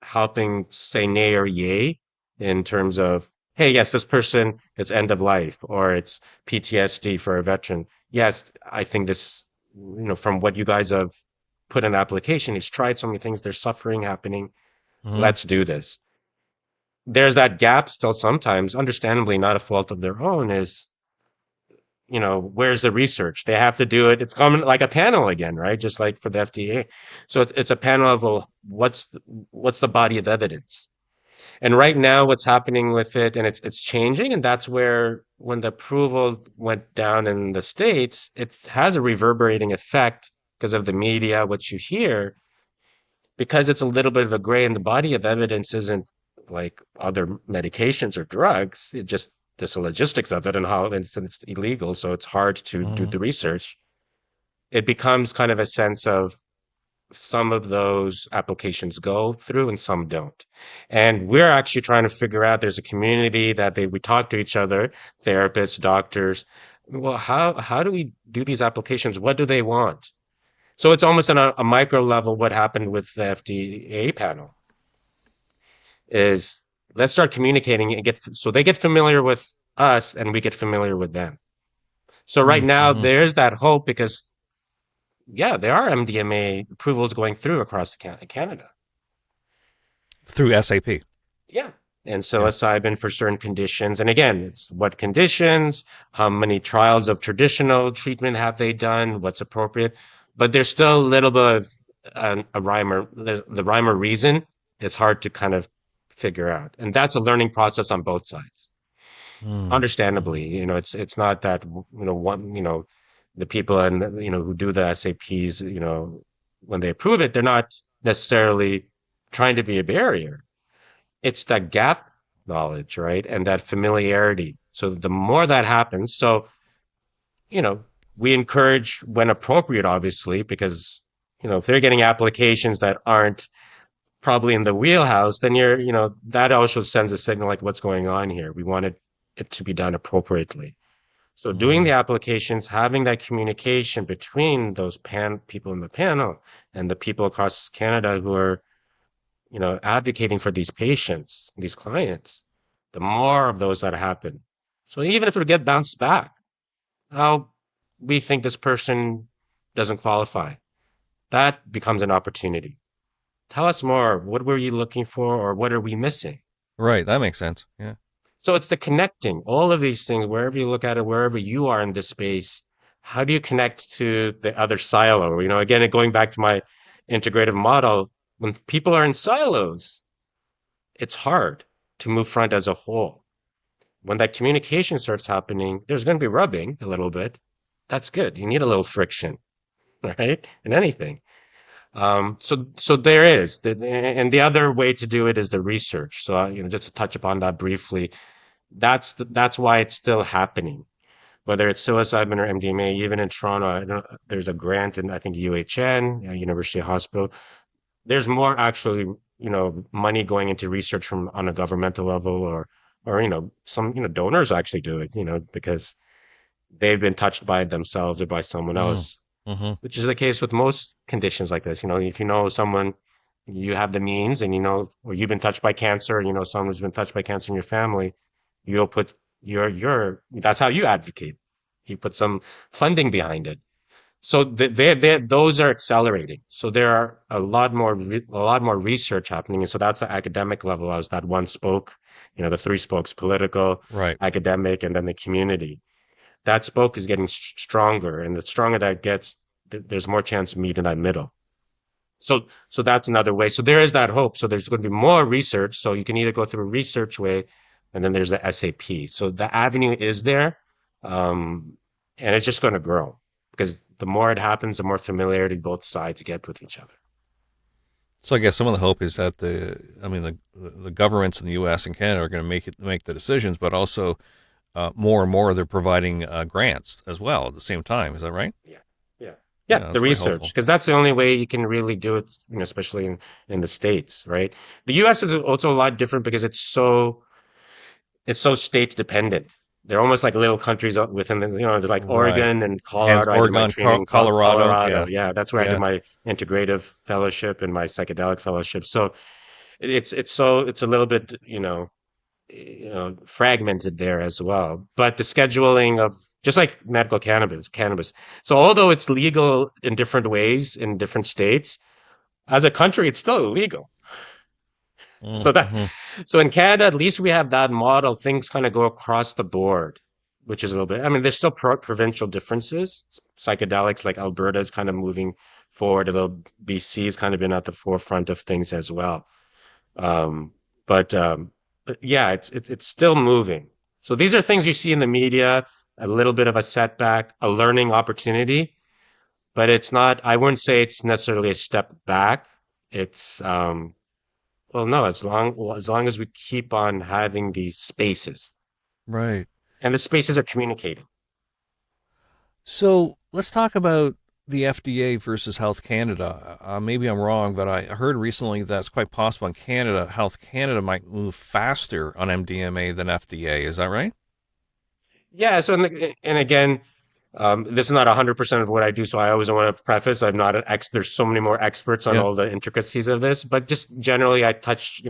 helping say nay or yay in terms of, hey, yes, this person, it's end of life or it's PTSD for a veteran. Yes, I think this, from what you guys have put in the application, he's tried so many things, there's suffering happening. Hmm. Let's do this. There's that gap still sometimes, understandably, not a fault of their own, is, where's the research? They have to do it. It's common like a panel again, right? Just like for the FDA. So it's a panel of, well, what's the body of evidence? And right now, what's happening with it, and it's changing, and that's where when the approval went down in the States, it has a reverberating effect because of the media, what you hear, because it's a little bit of a gray, and the body of evidence isn't like other medications or drugs. It just just the logistics of it and how it's illegal, so it's hard to do Hmm. the research. It becomes kind of a sense of some of those applications go through and some don't. And we're actually trying to figure out there's a community that we talk to each other, therapists, doctors. Well, how do we do these applications? What do they want? So it's almost on a micro level what happened with the FDA panel is let's start communicating and get so they get familiar with us and we get familiar with them. So right now Mm-hmm. there's that hope because yeah, there are MDMA approvals going through across Canada. Through SAP. Yeah. And Yeah. psilocybin for certain conditions. And again, it's what conditions, how many trials of traditional treatment have they done, what's appropriate. But there's still a little bit of a rhyme or the rhyme or reason. It's hard to kind of figure out. And that's a learning process on both sides. Mm, mhm. Understandably, it's not that, the people and, who do the SAPs, when they approve it, they're not necessarily trying to be a barrier. It's that gap knowledge, right? And that familiarity. So the more that happens, so, you know, we encourage when appropriate, obviously, because, if they're getting applications that aren't probably in the wheelhouse, then that also sends a signal like what's going on here. We want it to be done appropriately. So doing the Mm. applications, having that communication between those people in the panel and the people across Canada who are, advocating for these patients, these clients, the more of those that happen. So even if we get bounced back, oh, we think this person doesn't qualify, that becomes an opportunity. Tell us more. What were you looking for, or what are we missing? Right, that makes sense. Yeah. So it's the connecting all of these things, wherever you look at it, wherever you are in this space. How do you connect to the other silo? Again, going back to my integrative model, when people are in silos, it's hard to move front as a whole. When that communication starts happening, there's going to be rubbing a little bit. That's good. You need a little friction, right? In anything. So there is, and the other way to do it is the research. So, just to touch upon that briefly, that's why it's still happening. Whether it's psilocybin or MDMA, even in Toronto, there's a grant in, I think, UHN, University Hospital. There's more actually, money going into research from on a governmental level, or some donors actually do it, because they've been touched by it themselves or by someone Mm. else, Hmm. which is the case with most conditions like this. If you know someone, you have the means, and or you've been touched by cancer, someone who's been touched by cancer in your family, you'll put that's how you advocate. You put some funding behind it. So those are accelerating. So there are a lot more research happening. And so that's the academic level. As that one spoke, the three spokes: political, Right. academic, and then the community. That spoke is getting stronger, and the stronger that gets, there's more chance to meet in that middle. So that's another way. So there is that hope. So there's going to be more research. So you can either go through a research way, and then there's the SAP. So the avenue is there, um, and it's just going to grow because the more it happens, the more familiarity both sides get with each other. So I guess some of the hope is that the governments in the U.S. and Canada are going to make the decisions, but also more and more they're providing grants as well at the same time. Is that right? Yeah, yeah, yeah. Yeah, The that's very research, hopeful. because that's the only way you can really do it. Especially in the States, right? The U.S. is also a lot different because it's so state dependent. They're almost like little countries within they're like Right. Oregon and Has Colorado. I did my Oregon, training in Colorado. Colorado. Yeah. Yeah, that's where I did Yeah. my integrative fellowship and my psychedelic fellowship. So it's a little bit, fragmented there as well. But the scheduling of just like medical cannabis. So although it's legal in different ways in different states, as a country, it's still illegal. So that Mm-hmm. so in Canada, at least we have that model. Things kind of go across the board, which is a little bit. I mean, there's still provincial differences. Psychedelics, like Alberta, is kind of moving forward. Although BC's kind of been at the forefront of things as well. Um, but yeah, it's still moving. So these are things you see in the media. A little bit of a setback, a learning opportunity, but it's not. I wouldn't say it's necessarily a step back. It's well, no, as long as we keep on having these spaces, Right. and the spaces are communicating. So let's talk about the FDA versus Health Canada. Maybe I'm wrong, but I heard recently that it's quite possible in Canada, Health Canada might move faster on MDMA than FDA. Is that right? Yeah. So and again, this is not 100% of what I do, so I always want to preface I'm not an ex. There's so many more experts on Yeah. all the intricacies of this, but just generally, I touch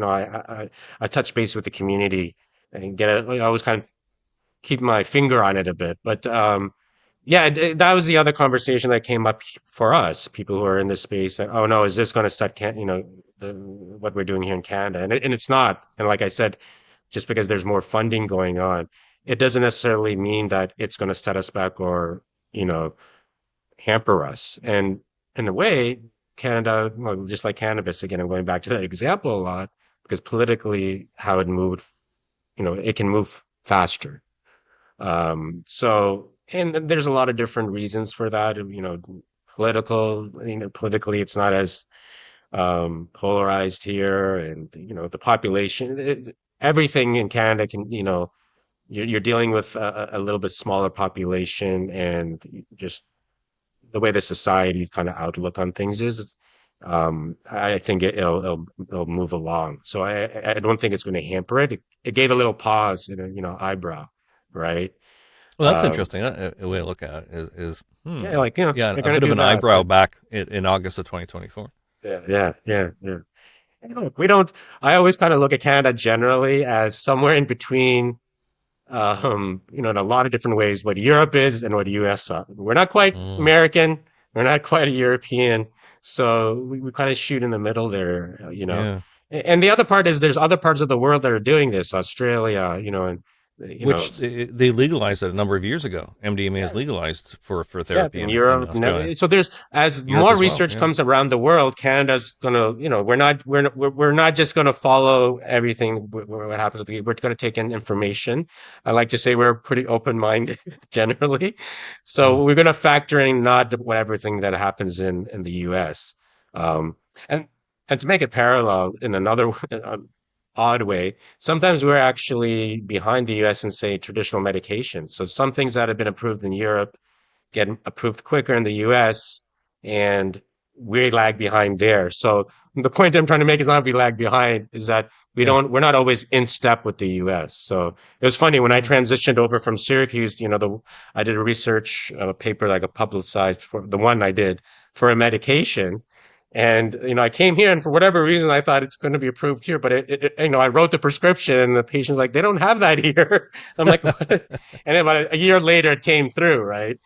base with the community and I always kind of keep my finger on it a bit. But yeah, that was the other conversation that came up for us, people who are in this space. Like, oh no, is this going to set what we're doing here in Canada? And it's not. And like I said, just because there's more funding going on, it doesn't necessarily mean that it's going to set us back or you know hamper us. And in a way, Canada, well, just like cannabis, again, I'm going back to that example a lot. because politically how it moved, it can move faster. And there's a lot of different reasons for that. Politically, it's not as polarized here, and the population, everything in Canada can, you're dealing with a little bit smaller population, and just the way the society kind of outlook on things is. I think it'll move along. So I don't think it's going to hamper it. It gave a little pause and a eyebrow, right? Well, that's Um, interesting. A way to look at it yeah, like yeah, they're a going bit to of do an that, eyebrow but back in August of 2024. yeah. And look, we don't. I always kind of look at Canada generally as somewhere in between, in a lot of different ways, what Europe is and what US are. We're not quite Mm, American. We're not quite a European. So we kind of shoot in the middle there, yeah. And the other part is there's other parts of the world that are doing this, Australia, and, you know, Which they legalized it a number of years ago. MDMA is yeah, legalized for yeah, therapy in in Europe. Australia, So there's as Europe more as well. research Yeah. comes around the world, Canada's gonna, we're not just gonna follow everything what happens. We're gonna take in information. I like to say we're pretty open-minded generally, Mm, so we're gonna factor in not what everything that happens in the U.S. Um, and and to make it parallel in another odd way, sometimes we're actually behind the U.S. in say traditional medication. So some things that have been approved in Europe get approved quicker in the US, and we lag behind there. So the point I'm trying to make is not we lag behind, is that yeah. we're not always in step with the US. So it was funny when I Mm, transitioned over from Syracuse, I did a research paper, like a publicized for the one I did for a medication. And I came here, and for whatever reason, I thought it's going to be approved here. But I wrote the prescription, and the patient's like, they don't have that here. I'm like, what? And then about a year later, it came through, right?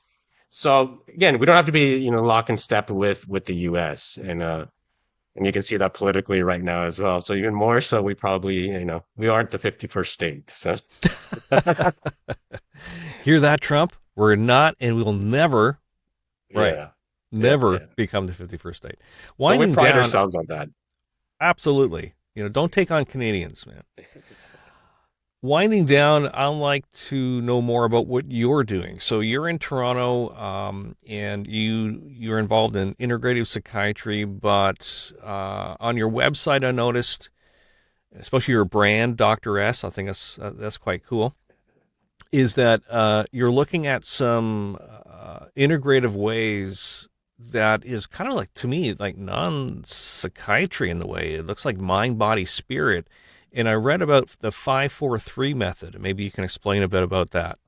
So again, we don't have to be, lock and step with the U.S. And you can see that politically right now as well. So even more so, we probably, we aren't the 51st state. So Hear that, Trump? We're not, and we'll never, right, yeah, never yeah. become the 51st state. But we Winding pride down, ourselves on that. absolutely. Don't take on Canadians, man. Winding down, I'd like to know more about what you're doing. So you're in Toronto, and you're involved in integrative psychiatry, but on your website, I noticed, especially your brand, Doctor S. I think that's quite cool. Is that you're looking at some integrative ways that is kind of like, to me, like non-psychiatry in the way. It looks like mind, body, spirit. And I read about the 5-4-3 method. Maybe you can explain a bit about that.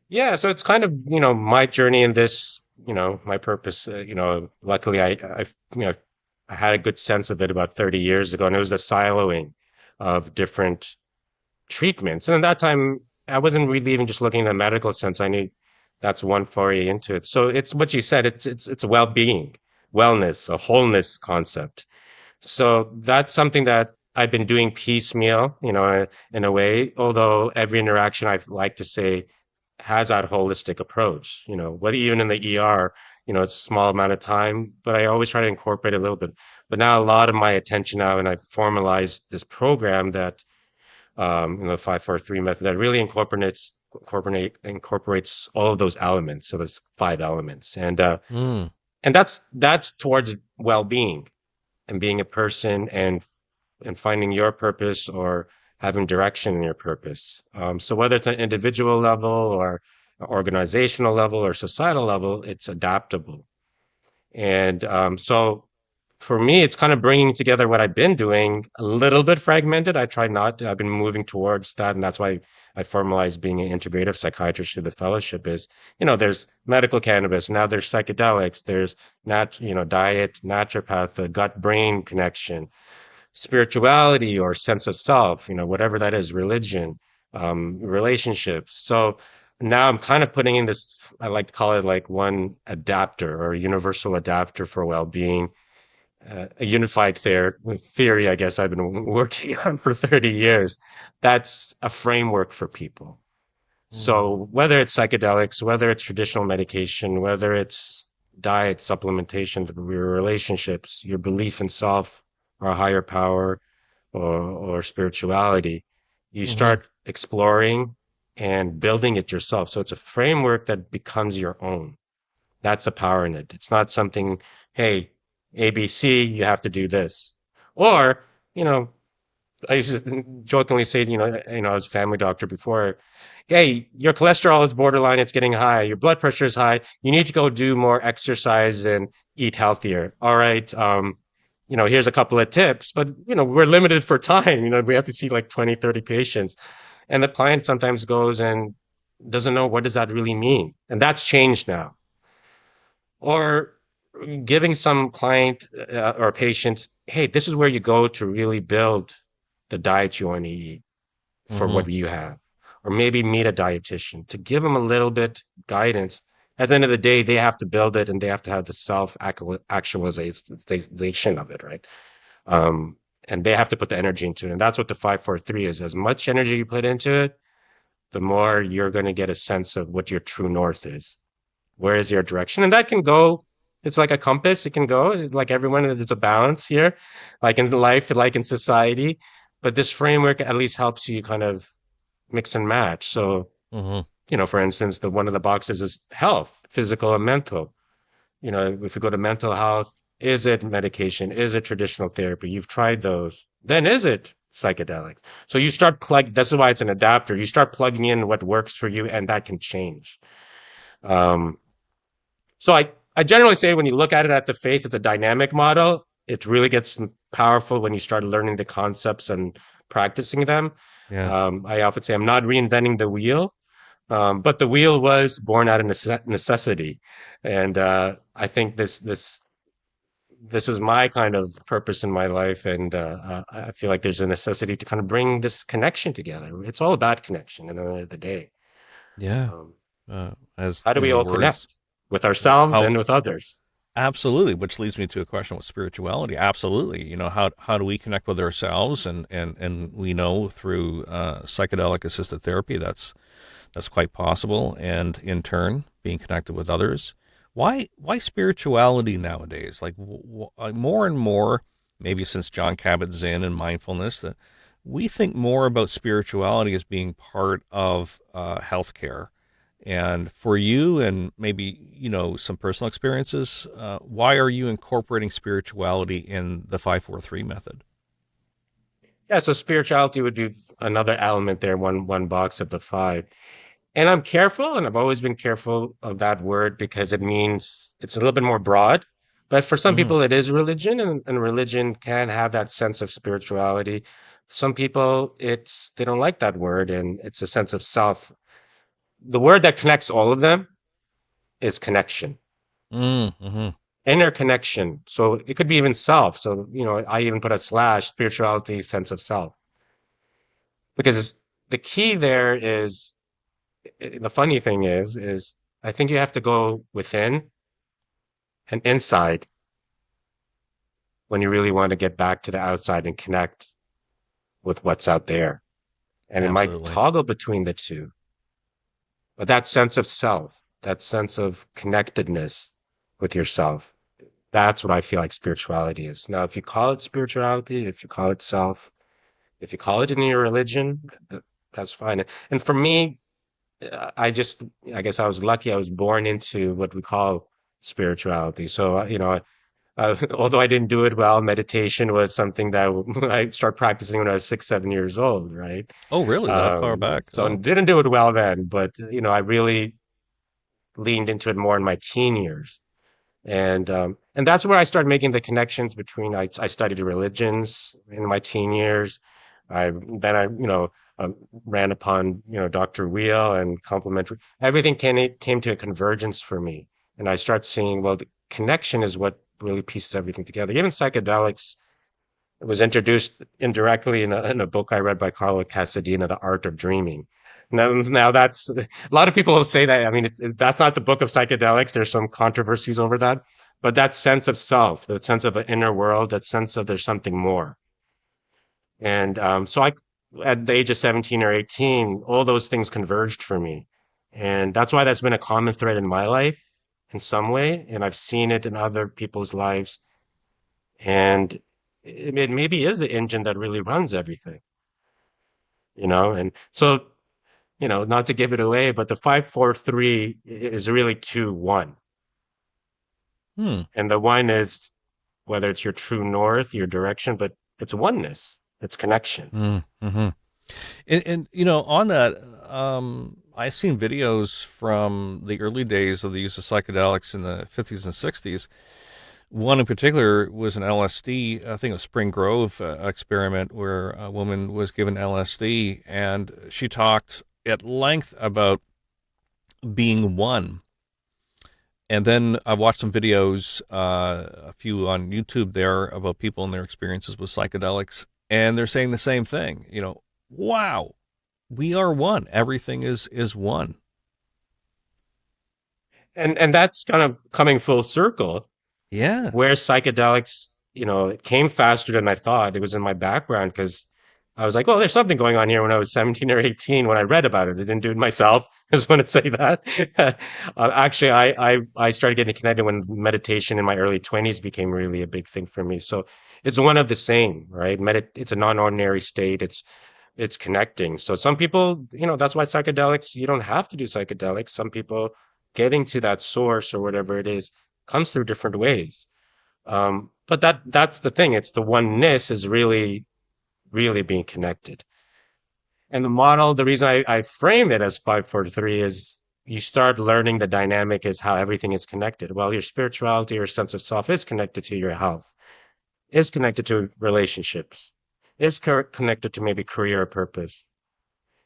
Yeah, so it's kind of, my journey in this, my purpose, luckily I had a good sense of it about 30 years ago, and it was the siloing of different treatments. And at that time, I wasn't really even just looking in the medical sense. I knew that's one foray into it. So it's what you said. It's a well-being, wellness, a wholeness concept. So that's something that I've been doing piecemeal, in a way. Although every interaction, I like to say, has that holistic approach. Whether even in the ER, it's a small amount of time, but I always try to incorporate a little bit. But now a lot of my attention now, and I've formalized this program that 5-4-3 method that really incorporates all of those elements. So there's 5 elements, Mm. and that's towards well-being and being a person, and finding your purpose, or having direction in your purpose. So whether it's an individual level or organizational level or societal level, it's adaptable. And so for me, it's kind of bringing together what I've been doing, a little bit fragmented. I try not to. I've been moving towards that, and that's why I formalized being an integrative psychiatrist through the fellowship. Is there's medical cannabis, now there's psychedelics, there's diet, naturopath, the gut brain connection, spirituality or sense of self, whatever that is, religion, relationships. So now I'm kind of putting in this, I like to call it like one adapter, or a universal adapter for well-being, a unified theory, I guess I've been working on for 30 years. That's a framework for people. Mm. So whether it's psychedelics, whether it's traditional medication, whether it's diet, supplementation, your relationships, your belief in self or a higher power, or spirituality, you Hmm. start exploring and building it yourself. So it's a framework that becomes your own. That's the power in it. It's not something, hey, ABC, you have to do this. Or, you know, I used to jokingly say, I was a family doctor before. Hey, your cholesterol is borderline. It's getting high. Your blood pressure is high. You need to go do more exercise and eat healthier. All right. Here's a couple of tips, but, we're limited for time. We have to see like 20, 30 patients. And the client sometimes goes and doesn't know what does that really mean. And that's changed now. Or giving some client or patient, hey, this is where you go to really build the diet you want to eat for Hmm. what you have, or maybe meet a dietitian to give them a little bit guidance. At the end of the day, they have to build it and they have to have the self actualization of it, right? Um, and they have to put the energy into it. And that's what the 543 is. As much energy you put into it, the more you're going to get a sense of what your true north is. Where is your direction? And that can go, it's like a compass. It can go like everyone, there's a balance here, like in life, like in society. But this framework at least helps you kind of mix and match. So, Hmm. for instance, the one of the boxes is health, physical and mental. If we go to mental health, is it medication? Is it traditional therapy? You've tried those. Then is it psychedelics? So you start that's why it's an adapter. You start plugging in what works for you and that can change. Um, so I generally say when you look at it at the face, it's a dynamic model. It really gets powerful when you start learning the concepts and practicing them. Yeah. I often say I'm not reinventing the wheel, but the wheel was born out of necessity, and I think this is my kind of purpose in my life, and I feel like there's a necessity to kind of bring this connection together. It's all about connection at the end of the day. Yeah. Um, As how do we the all words, connect with ourselves how and with others? absolutely, which leads me to a question with spirituality. Absolutely. How do we connect with ourselves? And we know through psychedelic assisted therapy that's quite possible. And in turn, being connected with others. Why spirituality nowadays? Like more and more, maybe since John Kabat-Zinn and mindfulness, that we think more about spirituality as being part of healthcare. And for you, and maybe some personal experiences, why are you incorporating spirituality in the 543 method? Yeah, so spirituality would be another element there, one box of the five. And I'm careful, and I've always been careful of that word because it means it's a little bit more broad. But for some Mm-hmm. people, it is religion, and religion can have that sense of spirituality. Some people, they don't like that word, and it's a sense of self. The word that connects all of them is connection, Mm-hmm. inner connection. So it could be even self. So, I even put a slash spirituality, sense of self, because the key there is the funny thing is I think you have to go within and inside when you really want to get back to the outside and connect with what's out there. And it might Absolutely. toggle between the two. But that sense of self, that sense of connectedness with yourself, that's what I feel like spirituality is. Now, if you call it spirituality, if you call it self, if you call it in your religion, that's fine. And for me, I guess I was lucky. I was born into what we call spirituality. So, although I didn't do it well, meditation was something that I started practicing when I was 6, 7 years old, right? Oh, really? That far back? So I Oh. didn't do it well then, but I really leaned into it more in my teen years, and that's where I started making the connections between. I studied religions in my teen years. I uh, ran upon Dr. Wheel and complementary. Everything came to a convergence for me, and I start seeing, well, the connection is what really pieces everything together. Even psychedelics was introduced indirectly in a book I read by Carlo Casadina, The Art of Dreaming. Now that's a lot of people will say that. I mean, that's not the book of psychedelics. There's some controversies over that, but that sense of self, that sense of an inner world, that sense of there's something more. And so at the age of 17 or 18, all those things converged for me. And that's why that's been a common thread in my life in some way. And I've seen it in other people's lives. And it maybe is the engine that really runs everything, you know? And so, not to give it away, but the 543 is really 2-1. Hmm. And the one is whether it's your true north, your direction, but it's oneness, it's connection. Mm-hmm. And on that, I've seen videos from the early days of the use of psychedelics in the 50s and 60s. One in particular was an LSD, I think it was Spring Grove experiment where a woman was given LSD and she talked at length about being one. And then I watched some videos, a few on YouTube there, about people and their experiences with psychedelics, and they're saying the same thing. Wow, we are one. Everything is one. And that's kind of coming full circle Yeah. where psychedelics, it came faster than I thought. It was in my background because I was like, well, there's something going on here when I was 17 or 18 when I read about it. I didn't do it myself. I just want to say that. Actually, I started getting connected when meditation in my early 20s became really a big thing for me. So it's one of the same, right? It's a non-ordinary state. It's connecting. So some people, that's why psychedelics, you don't have to do psychedelics. Some people getting to that source or whatever it is comes through different ways. But that's the thing. It's the oneness is really, really being connected. And the model, the reason I frame it as 543 is you start learning the dynamic is how everything is connected. Well, your spirituality or sense of self is connected to your health, is connected to relationships, is connected to maybe career purpose.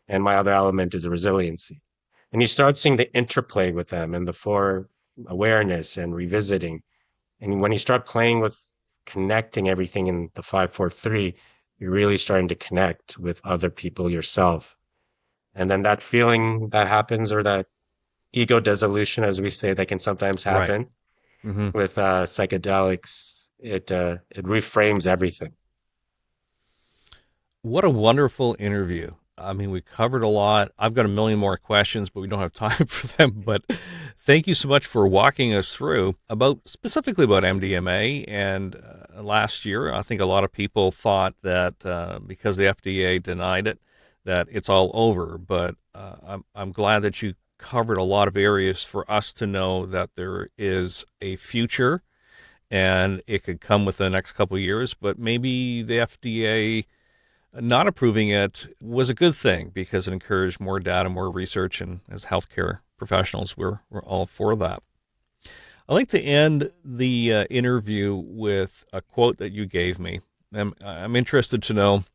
And my other element is resiliency. And you start seeing the interplay with them and the four awareness and revisiting. And when you start playing with connecting everything in the 543, you're really starting to connect with other people yourself. And then that feeling that happens or that ego dissolution, as we say, that can sometimes Right. happen Hmm. with psychedelics, it reframes everything. What a wonderful interview. I mean, we covered a lot. I've got a million more questions, but we don't have time for them. But thank you so much for walking us through specifically about MDMA. And last year, I think a lot of people thought that because the FDA denied it, that it's all over. But I'm glad that you covered a lot of areas for us to know that there is a future and it could come within the next couple of years. But maybe the FDA not approving it was a good thing because it encouraged more data, more research, and as healthcare professionals, we're all for that. I'd like to end the interview with a quote that you gave me. I'm interested to know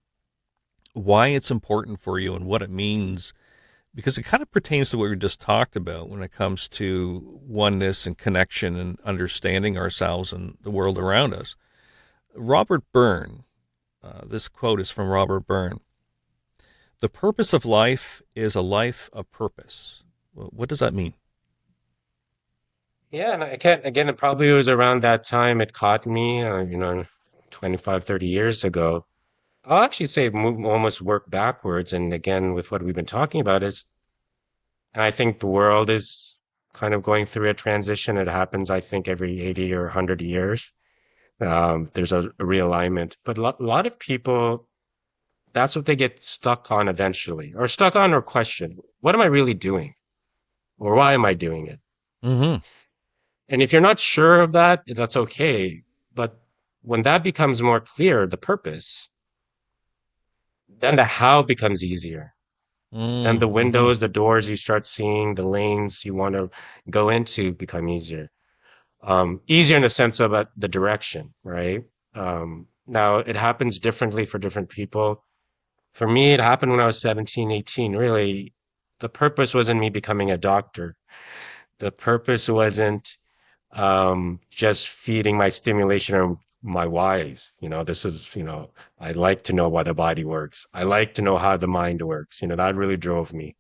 why it's important for you and what it means because it kind of pertains to what we just talked about when it comes to oneness and connection and understanding ourselves and the world around us. Robert Byrne, this quote is from Robert Byrne. The purpose of life is a life of purpose. Well, what does that mean? Yeah, and I can't, again, it probably was around that time it caught me, 25, 30 years ago. I'll actually say move, almost work backwards. And again, with what we've been talking about is, and I think the world is kind of going through a transition. It happens, I think, every 80 or 100 years. There's a realignment. But a lot of people, that's what they get stuck on eventually, or stuck on or question. What am I really doing? Or why am I doing it? Mm-hmm. And if you're not sure of that, that's okay. But when that becomes more clear, the purpose, then the how becomes easier. Then the Mm-hmm. windows, the doors you start seeing, the lanes you want to go into become easier. Easier in the sense of the direction, right? Now it happens differently for different people. For me, it happened when I was 17, 18. Really, the purpose wasn't me becoming a doctor. The purpose wasn't just feeding my stimulation or my whys. This is, I like to know why the body works. I like to know how the mind works. That really drove me.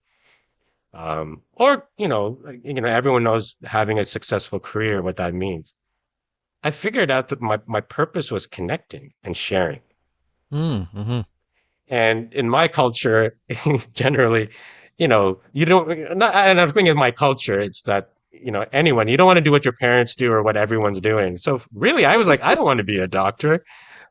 Or, everyone knows having a successful career, what that means. I figured out that my purpose was connecting and sharing. Mm-hmm. And in my culture, generally, you don't, not, and I'm thinking of my culture, it's that, anyone, you don't want to do what your parents do or what everyone's doing. So really, I was like, I don't want to be a doctor.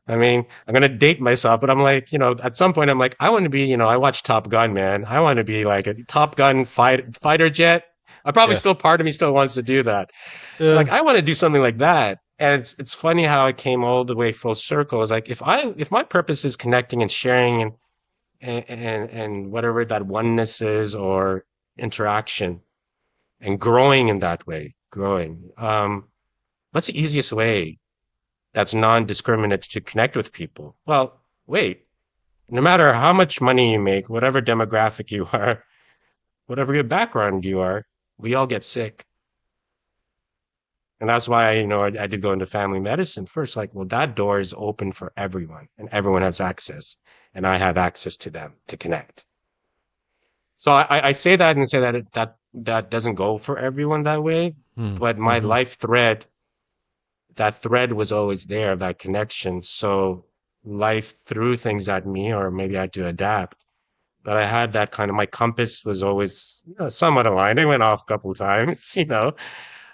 I mean, I'm gonna date myself, but I'm like, at some point I'm like, I want to be, I watch Top Gun, man. I want to be like a Top Gun fighter jet. I probably Yeah. still part of me still wants to do that. Like I want to do something like that. And it's funny how it came all the way full circle. It's like if my purpose is connecting and sharing and whatever that oneness is or interaction and growing in that way, growing. What's the easiest way that's non-discriminate to connect with people? Well, wait, no matter how much money you make, whatever demographic you are, whatever your background you are, we all get sick. And that's why, I did go into family medicine first. Like, well, that door is open for everyone and everyone has access. And I have access to them to connect. So I say that and say that that doesn't go for everyone that way. But my Mm-hmm. life thread, that thread was always there, that connection. So life threw things at me, or maybe I had to adapt. But I had that kind of, my compass was always, somewhat aligned. It went off a couple of times,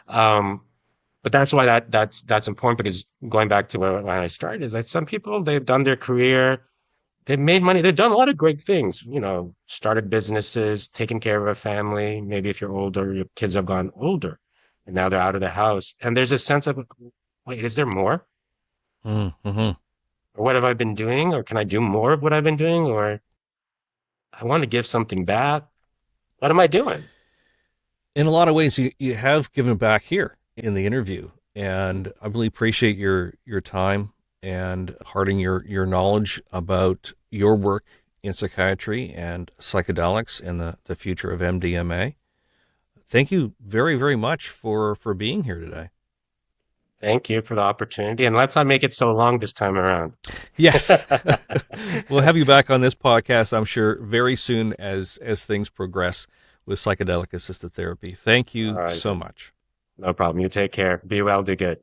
Um, but that's why that's important, because going back to when I started, is that some people, they've done their career, they've made money, they've done a lot of great things, started businesses, taken care of a family. Maybe if you're older, your kids have gone older and now they're out of the house. And there's a sense of, wait, is there more? Mm-hmm. Or what have I been doing? Or can I do more of what I've been doing? Or I want to give something back. What am I doing? In a lot of ways, you have given back here in the interview, and I really appreciate your time and imparting your knowledge about your work in psychiatry and psychedelics and the future of MDMA. Thank you very, very much for being here today. Thank you for the opportunity. And let's not make it so long this time around. Yes. We'll have you back on this podcast, I'm sure, very soon as things progress with psychedelic assisted therapy. Thank All you right. so much. No problem. You take care. Be well, do good.